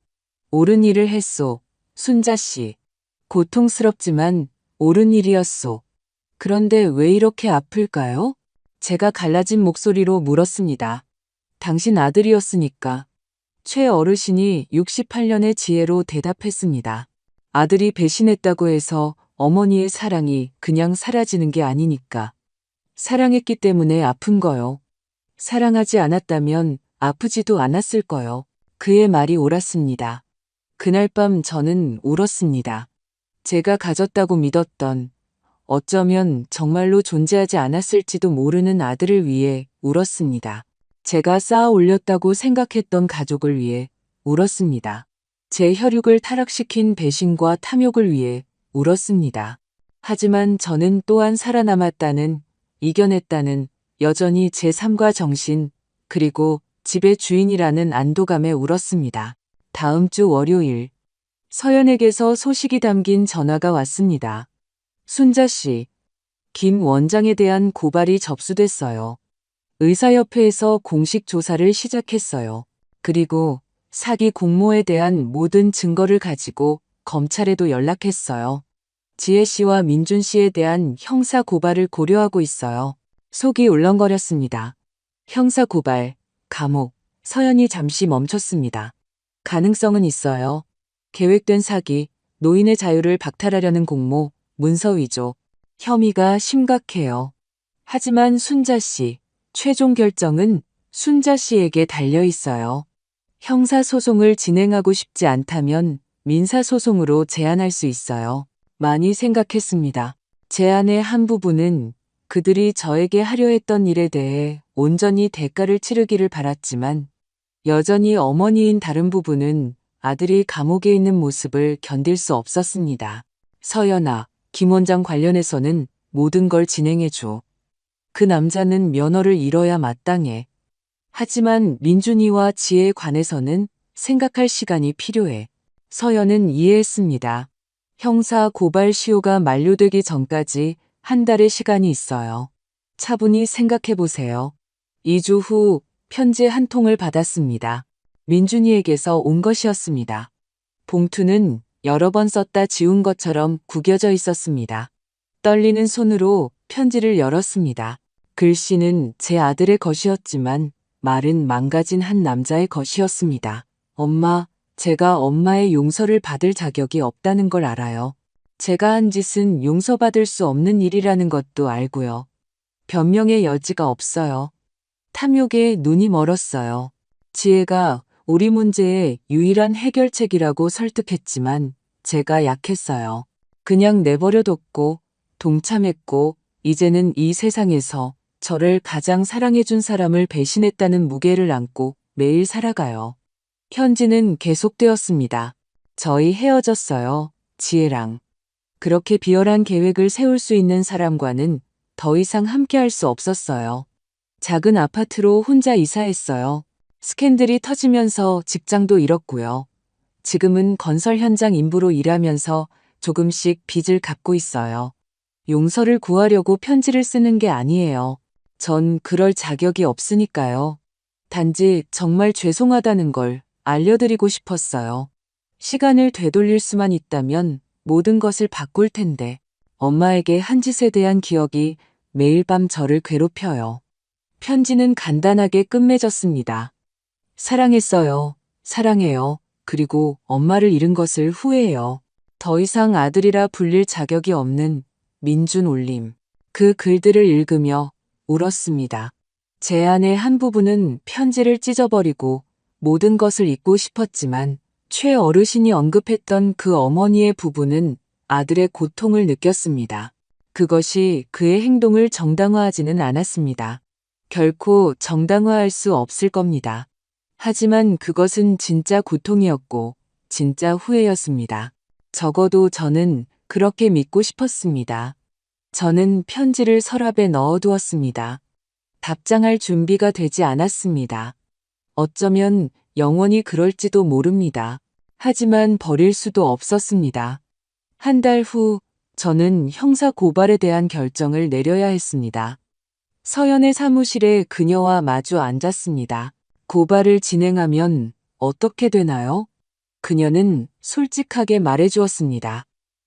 옳은 일을 했소, 순자 씨. 고통스럽지만 옳은 일이었소. 그런데 왜 이렇게 아플까요? 제가 갈라진 목소리로 물었습니다. 당신 아들이었으니까. 최 어르신이 68년의 지혜로 대답했습니다. 아들이 배신했다고 해서 어머니의 사랑이 그냥 사라지는 게 아니니까. 사랑했기 때문에 아픈 거요. 사랑하지 않았다면 아프지도 않았을 거요. 그의 말이 옳았습니다. 그날 밤 저는 울었습니다. 제가 가졌다고 믿었던, 어쩌면 정말로 존재하지 않았을지도 모르는 아들을 위해 울었습니다. 제가 쌓아 올렸다고 생각했던 가족을 위해 울었습니다. 제 혈육을 타락시킨 배신과 탐욕을 위해 울었습니다. 하지만 저는 또한 살아남았다는, 이겨냈다는, 여전히 제 삶과 정신, 그리고 집의 주인이라는 안도감에 울었습니다. 다음 주 월요일, 서연에게서 소식이 담긴 전화가 왔습니다. 순자 씨, 김 원장에 대한 고발이 접수됐어요. 의사협회에서 공식 조사를 시작했어요. 그리고 사기 공모에 대한 모든 증거를 가지고 검찰에도 연락했어요. 지혜 씨와 민준 씨에 대한 형사 고발을 고려하고 있어요. 속이 울렁거렸습니다. 형사 고발, 감옥, 서연이 잠시 멈췄습니다. 가능성은 있어요. 계획된 사기, 노인의 자유를 박탈하려는 공모, 문서 위조. 혐의가 심각해요. 하지만 순자 씨, 최종 결정은 순자 씨에게 달려 있어요. 형사소송을 진행하고 싶지 않다면 민사소송으로 제한할 수 있어요. 많이 생각했습니다. 제안의 한 부분은 그들이 저에게 하려 했던 일에 대해 온전히 대가를 치르기를 바랐지만 여전히 어머니인 다른 부분은 아들이 감옥에 있는 모습을 견딜 수 없었습니다. 서연아, 김 원장 관련해서는 모든 걸 진행해줘. 그 남자는 면허를 잃어야 마땅해. 하지만 민준이와 지혜에 관해서는 생각할 시간이 필요해. 서연은 이해했습니다. 형사 고발 시효가 만료되기 전까지 한 달의 시간이 있어요. 차분히 생각해 보세요. 2주 후 편지 한 통을 받았습니다. 민준이에게서 온 것이었습니다. 봉투는 여러 번 썼다 지운 것처럼 구겨져 있었습니다. 떨리는 손으로 편지를 열었습니다. 글씨는 제 아들의 것이었지만 말은 망가진 한 남자의 것이었습니다. 엄마, 제가 엄마의 용서를 받을 자격이 없다는 걸 알아요. 제가 한 짓은 용서받을 수 없는 일이라는 것도 알고요. 변명의 여지가 없어요. 탐욕에 눈이 멀었어요. 지혜가 우리 문제의 유일한 해결책이라고 설득했지만 제가 약했어요. 그냥 내버려뒀고 동참했고 이제는 이 세상에서 저를 가장 사랑해준 사람을 배신했다는 무게를 안고 매일 살아가요. 편지는 계속되었습니다. 저희 헤어졌어요. 지혜랑. 그렇게 비열한 계획을 세울 수 있는 사람과는 더 이상 함께할 수 없었어요. 작은 아파트로 혼자 이사했어요. 스캔들이 터지면서 직장도 잃었고요. 지금은 건설 현장 인부로 일하면서 조금씩 빚을 갚고 있어요. 용서를 구하려고 편지를 쓰는 게 아니에요. 전 그럴 자격이 없으니까요. 단지 정말 죄송하다는 걸 알려드리고 싶었어요. 시간을 되돌릴 수만 있다면 모든 것을 바꿀 텐데 엄마에게 한 짓에 대한 기억이 매일 밤 저를 괴롭혀요. 편지는 간단하게 끝맺었습니다. 사랑했어요. 사랑해요. 그리고 엄마를 잃은 것을 후회해요. 더 이상 아들이라 불릴 자격이 없는 민준 올림. 그 글들을 읽으며 울었습니다. 제 안의 한 부분은 편지를 찢어버리고 모든 것을 잊고 싶었지만 최 어르신이 언급했던 그 어머니의 부부는 아들의 고통을 느꼈습니다. 그것이 그의 행동을 정당화하지는 않았습니다. 결코 정당화할 수 없을 겁니다. 하지만 그것은 진짜 고통이었고 진짜 후회였습니다. 적어도 저는 그렇게 믿고 싶었습니다. 저는 편지를 서랍에 넣어두었습니다. 답장할 준비가 되지 않았습니다. 어쩌면 영원히 그럴지도 모릅니다. 하지만 버릴 수도 없었습니다. 한 달 후 저는 형사 고발에 대한 결정을 내려야 했습니다. 서연의 사무실에 그녀와 마주 앉았습니다. 고발을 진행하면 어떻게 되나요? 그녀는 솔직하게 말해주었습니다.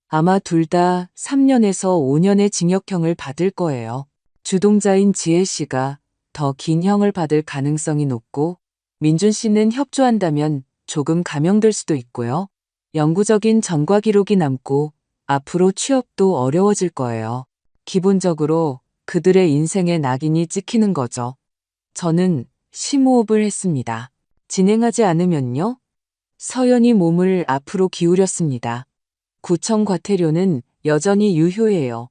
아마 둘 다 3년에서 5년의 징역형을 받을 거예요. 주동자인 지혜 씨가 더 긴 형을 받을 가능성이 높고 민준 씨는 협조한다면 조금 감형될 수도 있고요. 영구적인 전과 기록이 남고 앞으로 취업도 어려워질 거예요. 기본적으로 그들의 인생의 낙인이 찍히는 거죠. 저는 심호흡을 했습니다. 진행하지 않으면요? 서연이 몸을 앞으로 기울였습니다. 구청 과태료는 여전히 유효해요.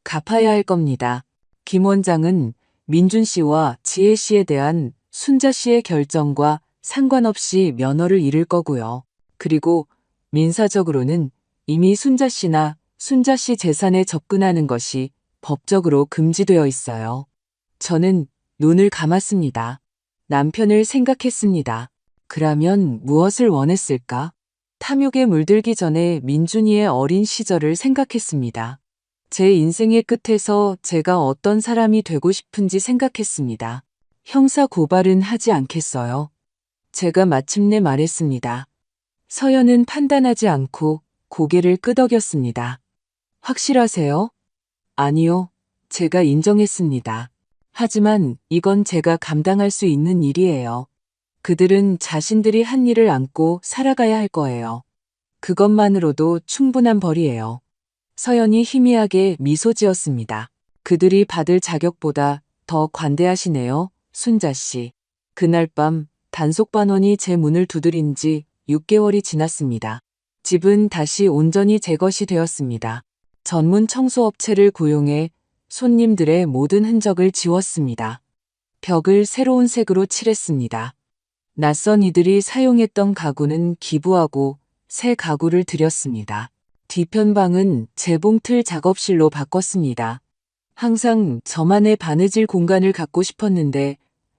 갚아야 할 겁니다. 김 원장은 민준 씨와 지혜 씨에 대한 순자 씨의 결정과 상관없이 면허를 잃을 거고요. 그리고 민사적으로는 이미 순자 씨나 순자 씨 재산에 접근하는 것이 법적으로 금지되어 있어요. 저는 눈을 감았습니다. 남편을 생각했습니다. 그라면 무엇을 원했을까? 탐욕에 물들기 전에 민준이의 어린 시절을 생각했습니다. 제 인생의 끝에서 제가 어떤 사람이 되고 싶은지 생각했습니다. 형사 고발은 하지 않겠어요. 제가 마침내 말했습니다. 서연은 판단하지 않고 고개를 끄덕였습니다. 확실하세요? 아니요. 제가 인정했습니다. 하지만 이건 제가 감당할 수 있는 일이에요. 그들은 자신들이 한 일을 안고 살아가야 할 거예요. 그것만으로도 충분한 벌이에요. 서연이 희미하게 미소 지었습니다. 그들이 받을 자격보다 더 관대하시네요, 순자 씨. 그날 밤 단속반원이 제 문을 두드린 지 6개월이 지났습니다. 집은 다시 온전히 제 것이 되었습니다. 전문 청소업체를 고용해 손님들의 모든 흔적을 지웠습니다. 벽을 새로운 색으로 칠했습니다. 낯선 이들이 사용했던 가구는 기부하고 새 가구를 들였습니다. 뒤편방은 재봉틀 작업실로 바꿨습니다. 항상 저만의 바느질 공간을 갖고 싶었는데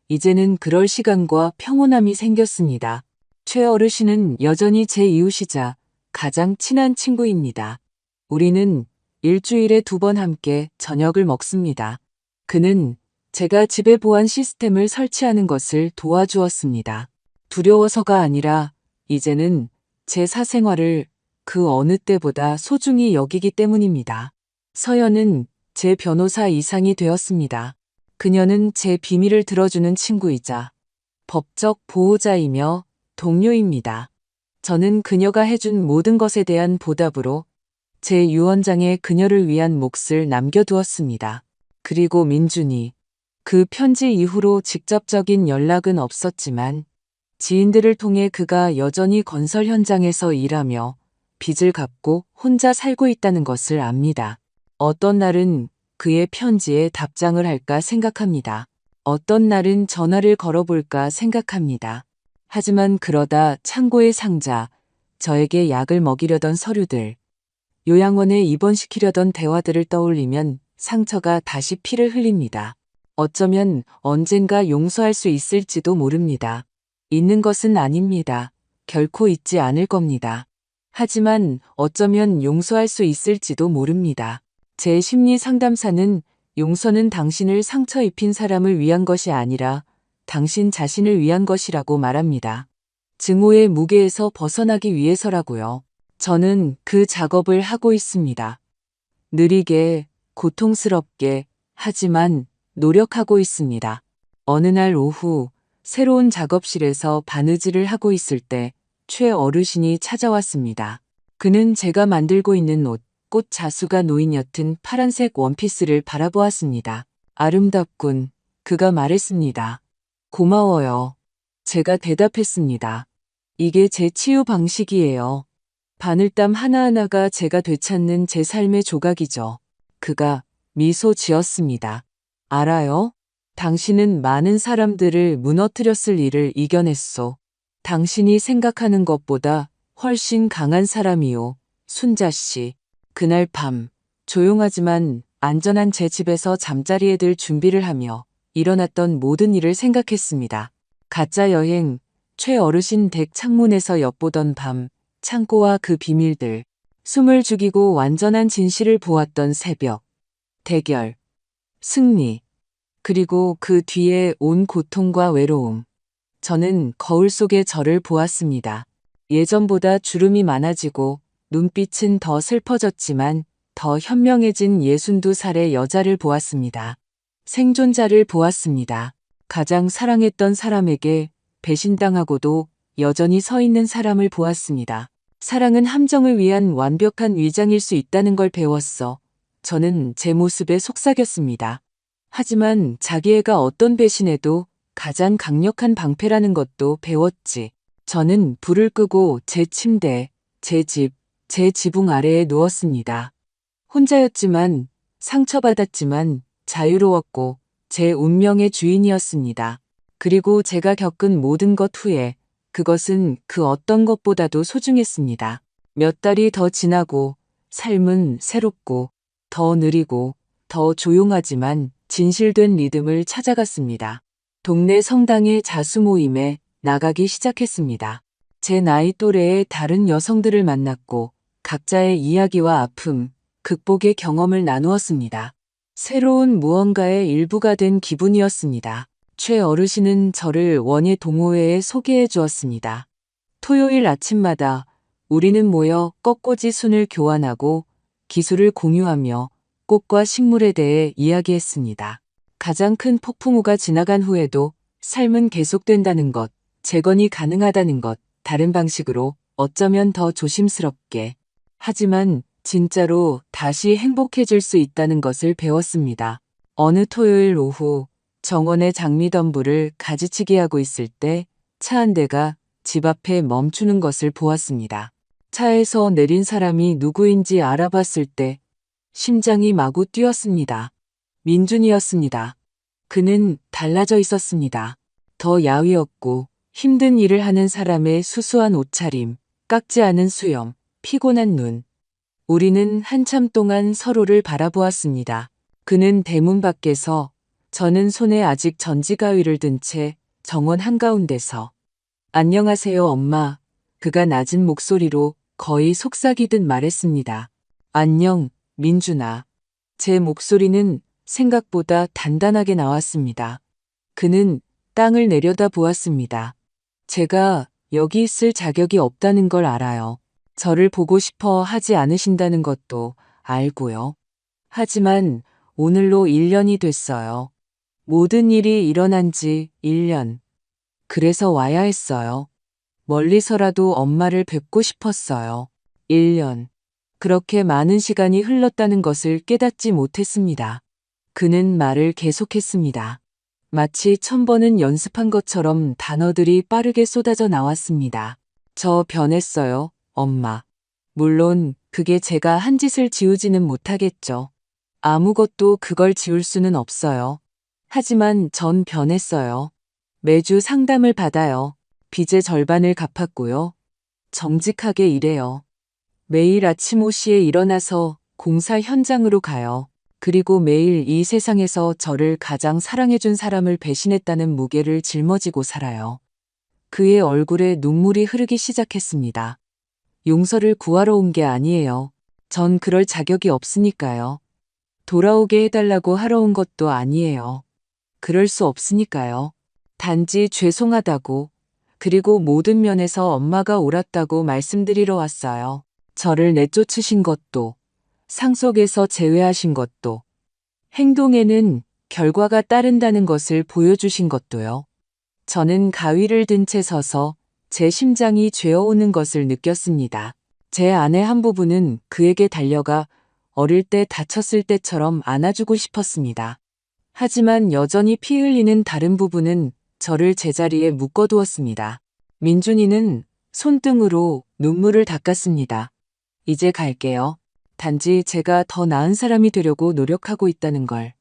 이제는 그럴 시간과 평온함이 생겼습니다. 최 어르신은 여전히 제 이웃이자 가장 친한 친구입니다. 우리는 일주일에 2번 함께 저녁을 먹습니다. 그는 제가 집에 보안 시스템을 설치하는 것을 도와주었습니다. 두려워서가 아니라 이제는 제 사생활을 그 어느 때보다 소중히 여기기 때문입니다. 서연은 제 변호사 이상이 되었습니다. 그녀는 제 비밀을 들어주는 친구이자 법적 보호자이며 동료입니다. 저는 그녀가 해준 모든 것에 대한 보답으로 제 유언장에 그녀를 위한 몫을 남겨두었습니다. 그리고 민준이 그 편지 이후로 직접적인 연락은 없었지만 지인들을 통해 그가 여전히 건설 현장에서 일하며 빚을 갚고 혼자 살고 있다는 것을 압니다. 어떤 날은 그의 편지에 답장을 할까 생각합니다. 어떤 날은 전화를 걸어볼까 생각합니다. 하지만 그러다 창고의 상자, 저에게 약을 먹이려던 서류들, 요양원에 입원시키려던 대화들을 떠올리면 상처가 다시 피를 흘립니다. 어쩌면 언젠가 용서할 수 있을지도 모릅니다. 있는 것은 아닙니다. 결코 있지 않을 겁니다. 하지만 어쩌면 용서할 수 있을지도 모릅니다. 제 심리 상담사는 용서는 당신을 상처 입힌 사람을 위한 것이 아니라 당신 자신을 위한 것이라고 말합니다. 증오의 무게에서 벗어나기 위해서라고요. 저는 그 작업을 하고 있습니다. 느리게, 고통스럽게, 하지만 노력하고 있습니다. 어느 날 오후 새로운 작업실에서 바느질을 하고 있을 때 최 어르신이 찾아왔습니다. 그는 제가 만들고 있는 옷, 꽃 자수가 놓인 옅은 파란색 원피스를 바라보았습니다. 아름답군. 그가 말했습니다. 고마워요. 제가 대답했습니다. 이게 제 치유 방식이에요. 바늘땀 하나하나가 제가 되찾는 제 삶의 조각이죠. 그가 미소 지었습니다. 알아요? 당신은 많은 사람들을 무너뜨렸을 일을 이겨냈소. 당신이 생각하는 것보다 훨씬 강한 사람이요. 순자 씨. 그날 밤 조용하지만 안전한 제 집에서 잠자리에 들 준비를 하며 일어났던 모든 일을 생각했습니다. 가짜 여행, 최 어르신 댁 창문에서 엿보던 밤, 창고와 그 비밀들, 숨을 죽이고 완전한 진실을 보았던 새벽, 대결, 승리, 그리고 그 뒤에 온 고통과 외로움. 저는 거울 속의 저를 보았습니다. 예전보다 주름이 많아지고 눈빛은 더 슬퍼졌지만 더 현명해진 62살의 여자를 보았습니다. 생존자를 보았습니다. 가장 사랑했던 사람에게 배신당하고도 여전히 서 있는 사람을 보았습니다. 사랑은 함정을 위한 완벽한 위장일 수 있다는 걸 배웠어. 저는 제 모습에 속삭였습니다. 하지만 자기애가 어떤 배신에도 가장 강력한 방패라는 것도 배웠지. 저는 불을 끄고 제 침대, 제 집, 제 지붕 아래에 누웠습니다. 혼자였지만, 상처받았지만 자유로웠고 제 운명의 주인이었습니다. 그리고 제가 겪은 모든 것 후에 그것은 그 어떤 것보다도 소중했습니다. 몇 달이 더 지나고 삶은 새롭고 더 느리고 더 조용하지만 진실된 리듬을 찾아갔습니다. 동네 성당의 자수 모임에 나가기 시작했습니다. 제 나이 또래의 다른 여성들을 만났고 각자의 이야기와 아픔, 극복의 경험을 나누었습니다. 새로운 무언가의 일부가 된 기분이었습니다. 최 어르신은 저를 원예 동호회에 소개해 주었습니다. 토요일 아침마다 우리는 모여 꺾꽂이 순을 교환하고 기술을 공유하며 꽃과 식물에 대해 이야기했습니다. 가장 큰 폭풍우가 지나간 후에도 삶은 계속된다는 것, 재건이 가능하다는 것, 다른 방식으로 어쩌면 더 조심스럽게. 하지만 진짜로 다시 행복해질 수 있다는 것을 배웠습니다. 어느 토요일 오후 정원의 장미덤불을 가지치기 하고 있을 때 차 한 대가 집 앞에 멈추는 것을 보았습니다. 차에서 내린 사람이 누구인지 알아봤을 때 심장이 마구 뛰었습니다. 민준이었습니다. 그는 달라져 있었습니다. 더 야위었고 힘든 일을 하는 사람의 수수한 옷차림, 깎지 않은 수염, 피곤한 눈. 우리는 한참 동안 서로를 바라보았습니다. 그는 대문 밖에서, 저는 손에 아직 전지가위를 든 채 정원 한가운데서 안녕하세요 엄마. 그가 낮은 목소리로 거의 속삭이듯 말했습니다. 안녕, 민준아. 제 목소리는 생각보다 단단하게 나왔습니다. 그는 땅을 내려다 보았습니다. 제가 여기 있을 자격이 없다는 걸 알아요. 저를 보고 싶어 하지 않으신다는 것도 알고요. 하지만 오늘로 1년이 됐어요. 모든 일이 일어난 지 1년. 그래서 와야 했어요. 멀리서라도 엄마를 뵙고 싶었어요. 1년. 그렇게 많은 시간이 흘렀다는 것을 깨닫지 못했습니다. 그는 말을 계속했습니다. 마치 1000번은 연습한 것처럼 단어들이 빠르게 쏟아져 나왔습니다. 저 변했어요, 엄마. 물론 그게 제가 한 짓을 지우지는 못하겠죠. 아무것도 그걸 지울 수는 없어요. 하지만 전 변했어요. 매주 상담을 받아요. 빚의 절반을 갚았고요. 정직하게 일해요. 매일 아침 5시에 일어나서 공사 현장으로 가요. 그리고 매일 이 세상에서 저를 가장 사랑해준 사람을 배신했다는 무게를 짊어지고 살아요. 그의 얼굴에 눈물이 흐르기 시작했습니다. 용서를 구하러 온 게 아니에요. 전 그럴 자격이 없으니까요. 돌아오게 해달라고 하러 온 것도 아니에요. 그럴 수 없으니까요. 단지 죄송하다고, 그리고 모든 면에서 엄마가 옳았다고 말씀드리러 왔어요. 저를 내쫓으신 것도, 상속에서 제외하신 것도, 행동에는 결과가 따른다는 것을 보여주신 것도요. 저는 가위를 든 채 서서 제 심장이 죄어오는 것을 느꼈습니다. 제 안의 한 부분은 그에게 달려가 어릴 때 다쳤을 때처럼 안아주고 싶었습니다. 하지만 여전히 피 흘리는 다른 부분은 저를 제자리에 묶어두었습니다. 민준이는 손등으로 눈물을 닦았습니다. 이제 갈게요. 단지 제가 더 나은 사람이 되려고 노력하고 있다는 걸.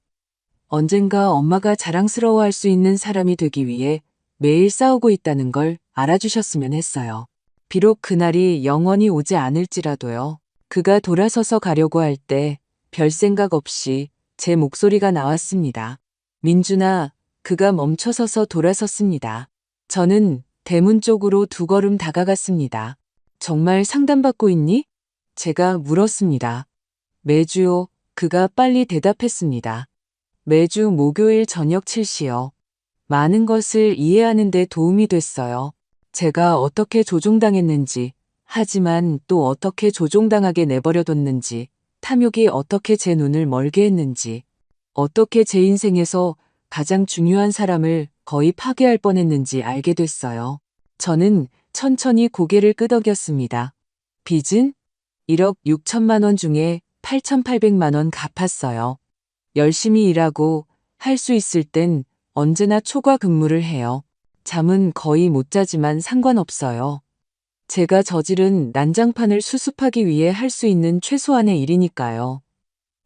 언젠가 엄마가 자랑스러워할 수 있는 사람이 되기 위해 매일 싸우고 있다는 걸 알아주셨으면 했어요. 비록 그날이 영원히 오지 않을지라도요. 그가 돌아서서 가려고 할 때 별 생각 없이 제 목소리가 나왔습니다. 민준아, 그가 멈춰서서 돌아섰습니다. 저는 대문 쪽으로 2걸음 다가갔습니다. 정말 상담받고 있니? 제가 물었습니다. 매주요. 그가 빨리 대답했습니다. 매주 목요일 저녁 7시요. 많은 것을 이해하는 데 도움이 됐어요. 제가 어떻게 조종당했는지, 하지만 또 어떻게 조종당하게 내버려뒀는지, 탐욕이 어떻게 제 눈을 멀게 했는지, 어떻게 제 인생에서 가장 중요한 사람을 거의 파괴할 뻔했는지 알게 됐어요. 저는 천천히 고개를 끄덕였습니다. 빚은 1억 6천만 원 중에 8,800만 원 갚았어요. 열심히 일하고 할 수 있을 땐 언제나 초과 근무를 해요. 잠은 거의 못 자지만 상관없어요. 제가 저지른 난장판을 수습하기 위해 할 수 있는 최소한의 일이니까요.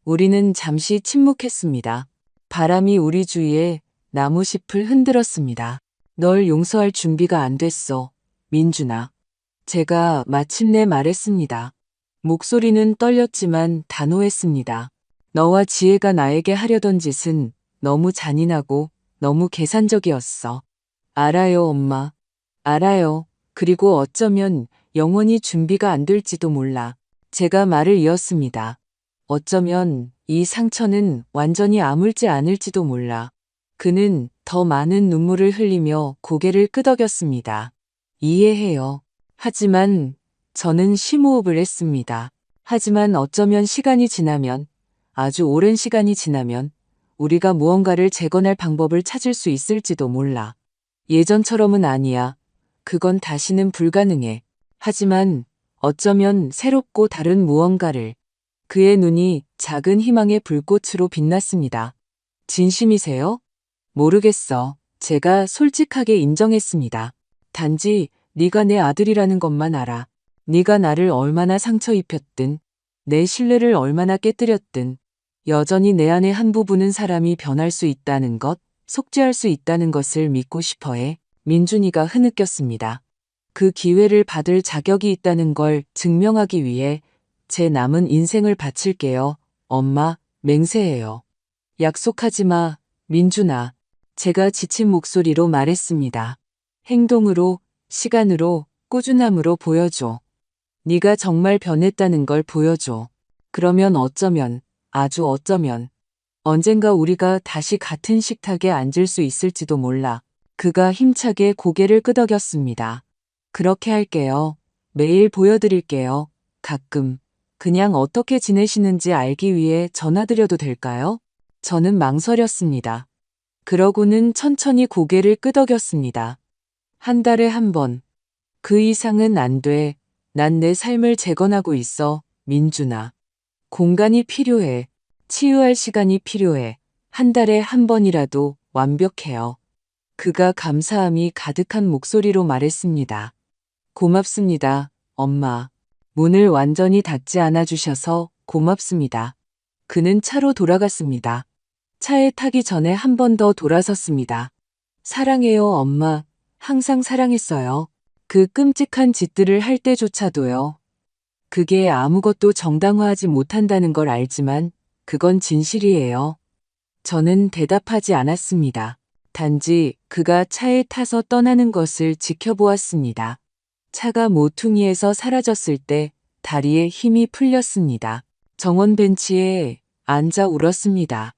우리는 잠시 침묵했습니다. 바람이 우리 주위에 나무잎을 흔들었습니다. 널 용서할 준비가 안 됐어, 민준아. 제가 마침내 말했습니다. 목소리는 떨렸지만 단호했습니다. 너와 지혜가 나에게 하려던 짓은 너무 잔인하고 너무 계산적이었어. 알아요, 엄마. 알아요. 그리고 어쩌면 영원히 준비가 안 될지도 몰라. 제가 말을 이었습니다. 어쩌면 이 상처는 완전히 아물지 않을지도 몰라. 그는 더 많은 눈물을 흘리며 고개를 끄덕였습니다. 이해해요. 하지만 저는 심호흡을 했습니다. 하지만 어쩌면 시간이 지나면, 아주 오랜 시간이 지나면 우리가 무언가를 재건할 방법을 찾을 수 있을지도 몰라. 예전처럼은 아니야. 그건 다시는 불가능해. 하지만 어쩌면 새롭고 다른 무언가를 그의 눈이 작은 희망의 불꽃으로 빛났습니다. 진심이세요? 모르겠어. 제가 솔직하게 인정했습니다. 단지 네가 내 아들이라는 것만 알아. 네가 나를 얼마나 상처 입혔든, 내 신뢰를 얼마나 깨뜨렸든, 여전히 내 안의 한 부분은 사람이 변할 수 있다는 것, 속죄할 수 있다는 것을 믿고 싶어해. 민준이가 흐느꼈습니다. 그 기회를 받을 자격이 있다는 걸 증명하기 위해 제 남은 인생을 바칠게요. 엄마, 맹세해요. 약속하지 마, 민준아. 제가 지친 목소리로 말했습니다. 행동으로, 시간으로, 꾸준함으로 보여줘. 네가 정말 변했다는 걸 보여줘. 그러면 어쩌면, 아주 어쩌면, 언젠가 우리가 다시 같은 식탁에 앉을 수 있을지도 몰라. 그가 힘차게 고개를 끄덕였습니다. 그렇게 할게요. 매일 보여드릴게요. 가끔, 그냥 어떻게 지내시는지 알기 위해 전화드려도 될까요? 저는 망설였습니다. 그러고는 천천히 고개를 끄덕였습니다. 한 달에 한 번. 그 이상은 안 돼. 난 내 삶을 재건하고 있어, 민준아. 공간이 필요해. 치유할 시간이 필요해. 한 달에 한 번이라도 완벽해요. 그가 감사함이 가득한 목소리로 말했습니다. 고맙습니다, 엄마. 문을 완전히 닫지 않아 주셔서 고맙습니다. 그는 차로 돌아갔습니다. 차에 타기 전에 한 번 더 돌아섰습니다. 사랑해요, 엄마. 항상 사랑했어요. 그 끔찍한 짓들을 할 때조차도요. 그게 아무것도 정당화하지 못한다는 걸 알지만 그건 진실이에요. 저는 대답하지 않았습니다. 단지 그가 차에 타서 떠나는 것을 지켜보았습니다. 차가 모퉁이에서 사라졌을 때 다리에 힘이 풀렸습니다. 정원 벤치에 앉아 울었습니다.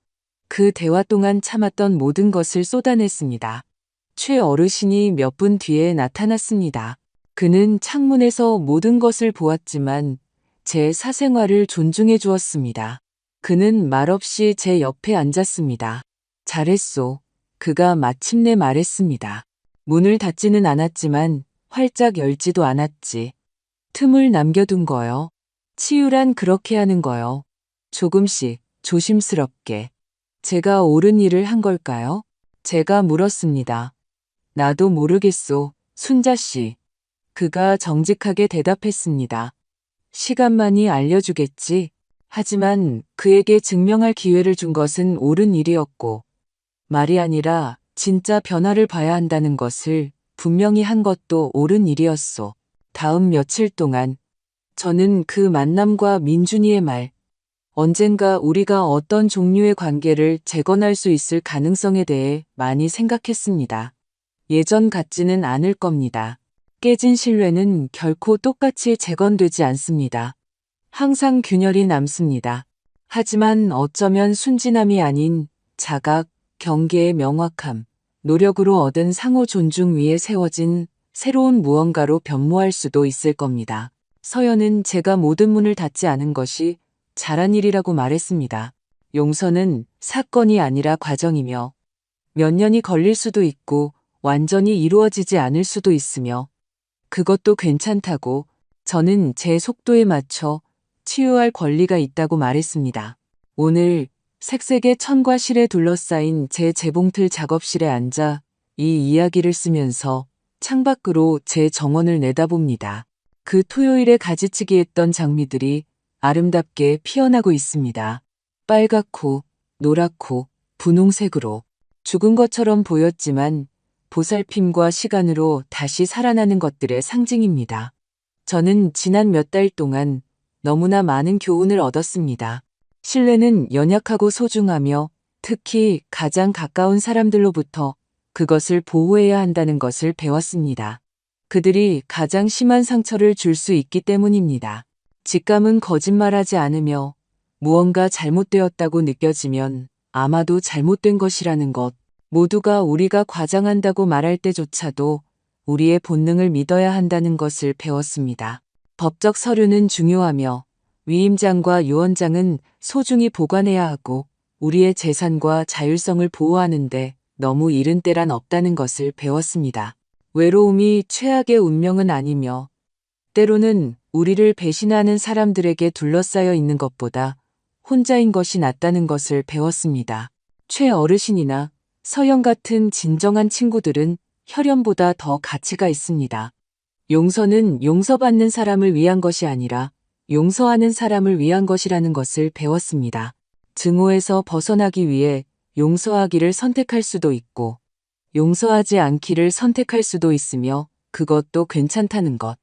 그 대화 동안 참았던 모든 것을 쏟아냈습니다. 최 어르신이 몇 분 뒤에 나타났습니다. 그는 창문에서 모든 것을 보았지만 제 사생활을 존중해 주었습니다. 그는 말없이 제 옆에 앉았습니다. 잘했소. 그가 마침내 말했습니다. 문을 닫지는 않았지만 활짝 열지도 않았지. 틈을 남겨둔 거요. 치유란 그렇게 하는 거요. 조금씩, 조심스럽게. 제가 옳은 일을 한 걸까요? 제가 물었습니다. 나도 모르겠소, 순자 씨. 그가 정직하게 대답했습니다. 시간만이 알려주겠지. 하지만 그에게 증명할 기회를 준 것은 옳은 일이었고, 말이 아니라 진짜 변화를 봐야 한다는 것을 분명히 한 것도 옳은 일이었소. 다음 며칠 동안 저는 그 만남과 민준이의 말, 언젠가 우리가 어떤 종류의 관계를 재건할 수 있을 가능성에 대해 많이 생각했습니다. 예전 같지는 않을 겁니다. 깨진 신뢰는 결코 똑같이 재건되지 않습니다. 항상 균열이 남습니다. 하지만 어쩌면 순진함이 아닌 자각, 경계의 명확함, 노력으로 얻은 상호 존중 위에 세워진 새로운 무언가로 변모할 수도 있을 겁니다. 서연은 제가 모든 문을 닫지 않은 것이 잘한 일이라고 말했습니다. 용서는 사건이 아니라 과정이며 몇 년이 걸릴 수도 있고 완전히 이루어지지 않을 수도 있으며 그것도 괜찮다고 저는 제 속도에 맞춰 치유할 권리가 있다고 말했습니다. 오늘 색색의 천과 실에 둘러싸인 제 재봉틀 작업실에 앉아 이 이야기를 쓰면서 창밖으로 제 정원을 내다봅니다. 그 토요일에 가지치기 했던 장미들이 아름답게 피어나고 있습니다. 빨갛고 노랗고 분홍색으로 죽은 것처럼 보였지만 보살핌과 시간으로 다시 살아나는 것들의 상징입니다. 저는 지난 몇 달 동안 너무나 많은 교훈을 얻었습니다. 신뢰는 연약하고 소중하며 특히 가장 가까운 사람들로부터 그것을 보호해야 한다는 것을 배웠습니다. 그들이 가장 심한 상처를 줄 수 있기 때문입니다. 직감은 거짓말하지 않으며 무언가 잘못되었다고 느껴지면 아마도 잘못된 것이라는 것, 모두가 우리가 과장한다고 말할 때조차도 우리의 본능을 믿어야 한다는 것을 배웠습니다. 법적 서류는 중요하며 위임장과 유언장은 소중히 보관해야 하고 우리의 재산과 자율성을 보호하는데 너무 이른 때란 없다는 것을 배웠습니다. 외로움이 최악의 운명은 아니며 때로는 우리를 배신하는 사람들에게 둘러싸여 있는 것보다 혼자인 것이 낫다는 것을 배웠습니다. 최 어르신이나 서영 같은 진정한 친구들은 혈연보다 더 가치가 있습니다. 용서는 용서받는 사람을 위한 것이 아니라 용서하는 사람을 위한 것이라는 것을 배웠습니다. 증오에서 벗어나기 위해 용서하기를 선택할 수도 있고 용서하지 않기를 선택할 수도 있으며 그것도 괜찮다는 것.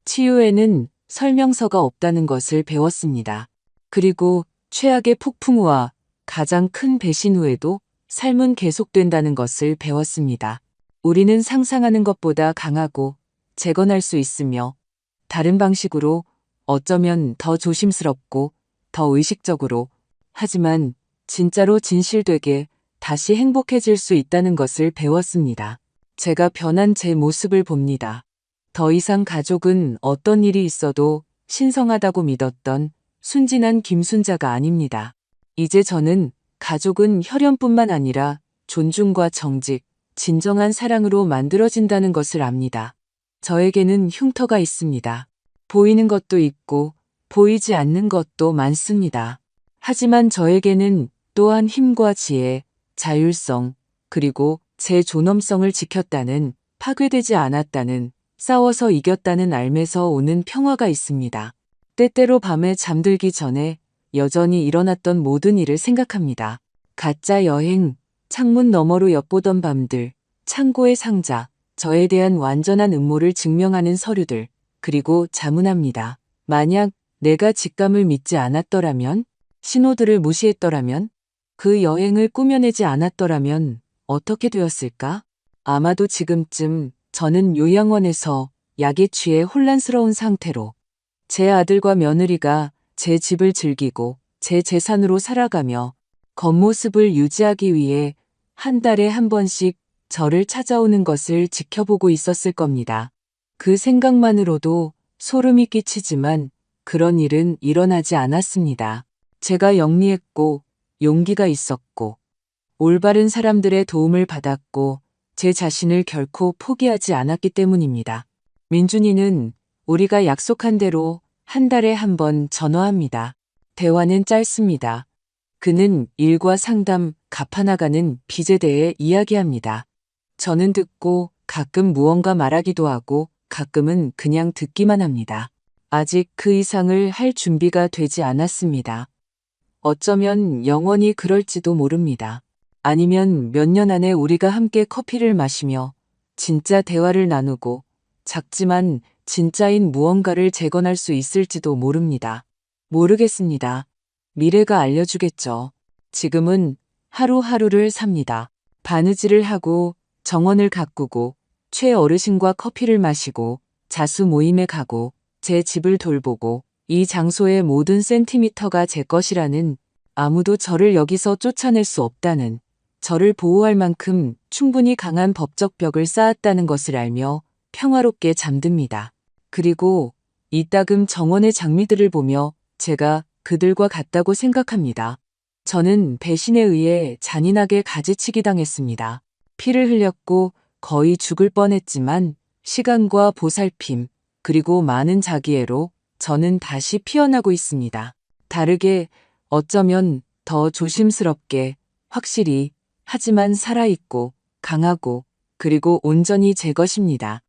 치유에는 설명서가 없다는 것을 배웠습니다. 그리고 최악의 폭풍 후와 가장 큰 배신 후에도 삶은 계속된다는 것을 배웠습니다. 우리는 상상하는 것보다 강하고 재건할 수 있으며 다른 방식으로 어쩌면 더 조심스럽고 더 의식적으로 하지만 진짜로 진실되게 다시 행복해질 수 있다는 것을 배웠습니다. 제가 변한 제 모습을 봅니다. 더 이상 가족은 어떤 일이 있어도 신성하다고 믿었던 순진한 김순자가 아닙니다. 이제 저는 가족은 혈연뿐만 아니라 존중과 정직, 진정한 사랑으로 만들어진다는 것을 압니다. 저에게는 흉터가 있습니다. 보이는 것도 있고 보이지 않는 것도 많습니다. 하지만 저에게는 또한 힘과 지혜, 자율성, 그리고 제 존엄성을 지켰다는, 파괴되지 않았다는, 싸워서 이겼다는 알면서 오는 평화가 있습니다. 때때로 밤에 잠들기 전에 여전히 일어났던 모든 일을 생각합니다. 가짜 여행, 창문 너머로 엿보던 밤들, 창고의 상자, 저에 대한 완전한 음모를 증명하는 서류들, 그리고 자문합니다. 만약 내가 직감을 믿지 않았더라면, 신호들을 무시했더라면, 그 여행을 꾸며내지 않았더라면 어떻게 되었을까? 아마도 지금쯤 저는 요양원에서 약에 취해 혼란스러운 상태로 제 아들과 며느리가 제 집을 즐기고 제 재산으로 살아가며 겉모습을 유지하기 위해 한 달에 한 번씩 저를 찾아오는 것을 지켜보고 있었을 겁니다. 그 생각만으로도 소름이 끼치지만 그런 일은 일어나지 않았습니다. 제가 영리했고 용기가 있었고 올바른 사람들의 도움을 받았고 제 자신을 결코 포기하지 않았기 때문입니다. 민준이는 우리가 약속한 대로 한 달에 한 번 전화합니다. 대화는 짧습니다. 그는 일과 상담, 갚아나가는 빚에 대해 이야기합니다. 저는 듣고 가끔 무언가 말하기도 하고 가끔은 그냥 듣기만 합니다. 아직 그 이상을 할 준비가 되지 않았습니다. 어쩌면 영원히 그럴지도 모릅니다. 아니면 몇 년 안에 우리가 함께 커피를 마시며 진짜 대화를 나누고 작지만 진짜인 무언가를 재건할 수 있을지도 모릅니다. 모르겠습니다. 미래가 알려주겠죠. 지금은 하루하루를 삽니다. 바느질을 하고 정원을 가꾸고 최 어르신과 커피를 마시고 자수 모임에 가고 제 집을 돌보고 이 장소의 모든 센티미터가 제 것이라는, 아무도 저를 여기서 쫓아낼 수 없다는, 저를 보호할 만큼 충분히 강한 법적 벽을 쌓았다는 것을 알며 평화롭게 잠듭니다. 그리고 이따금 정원의 장미들을 보며 제가 그들과 같다고 생각합니다. 저는 배신에 의해 잔인하게 가지치기 당했습니다. 피를 흘렸고 거의 죽을 뻔했지만 시간과 보살핌, 그리고 많은 자기애로 저는 다시 피어나고 있습니다. 다르게, 어쩌면 더 조심스럽게, 확실히, 하지만 살아있고 강하고 그리고 온전히 제 것입니다.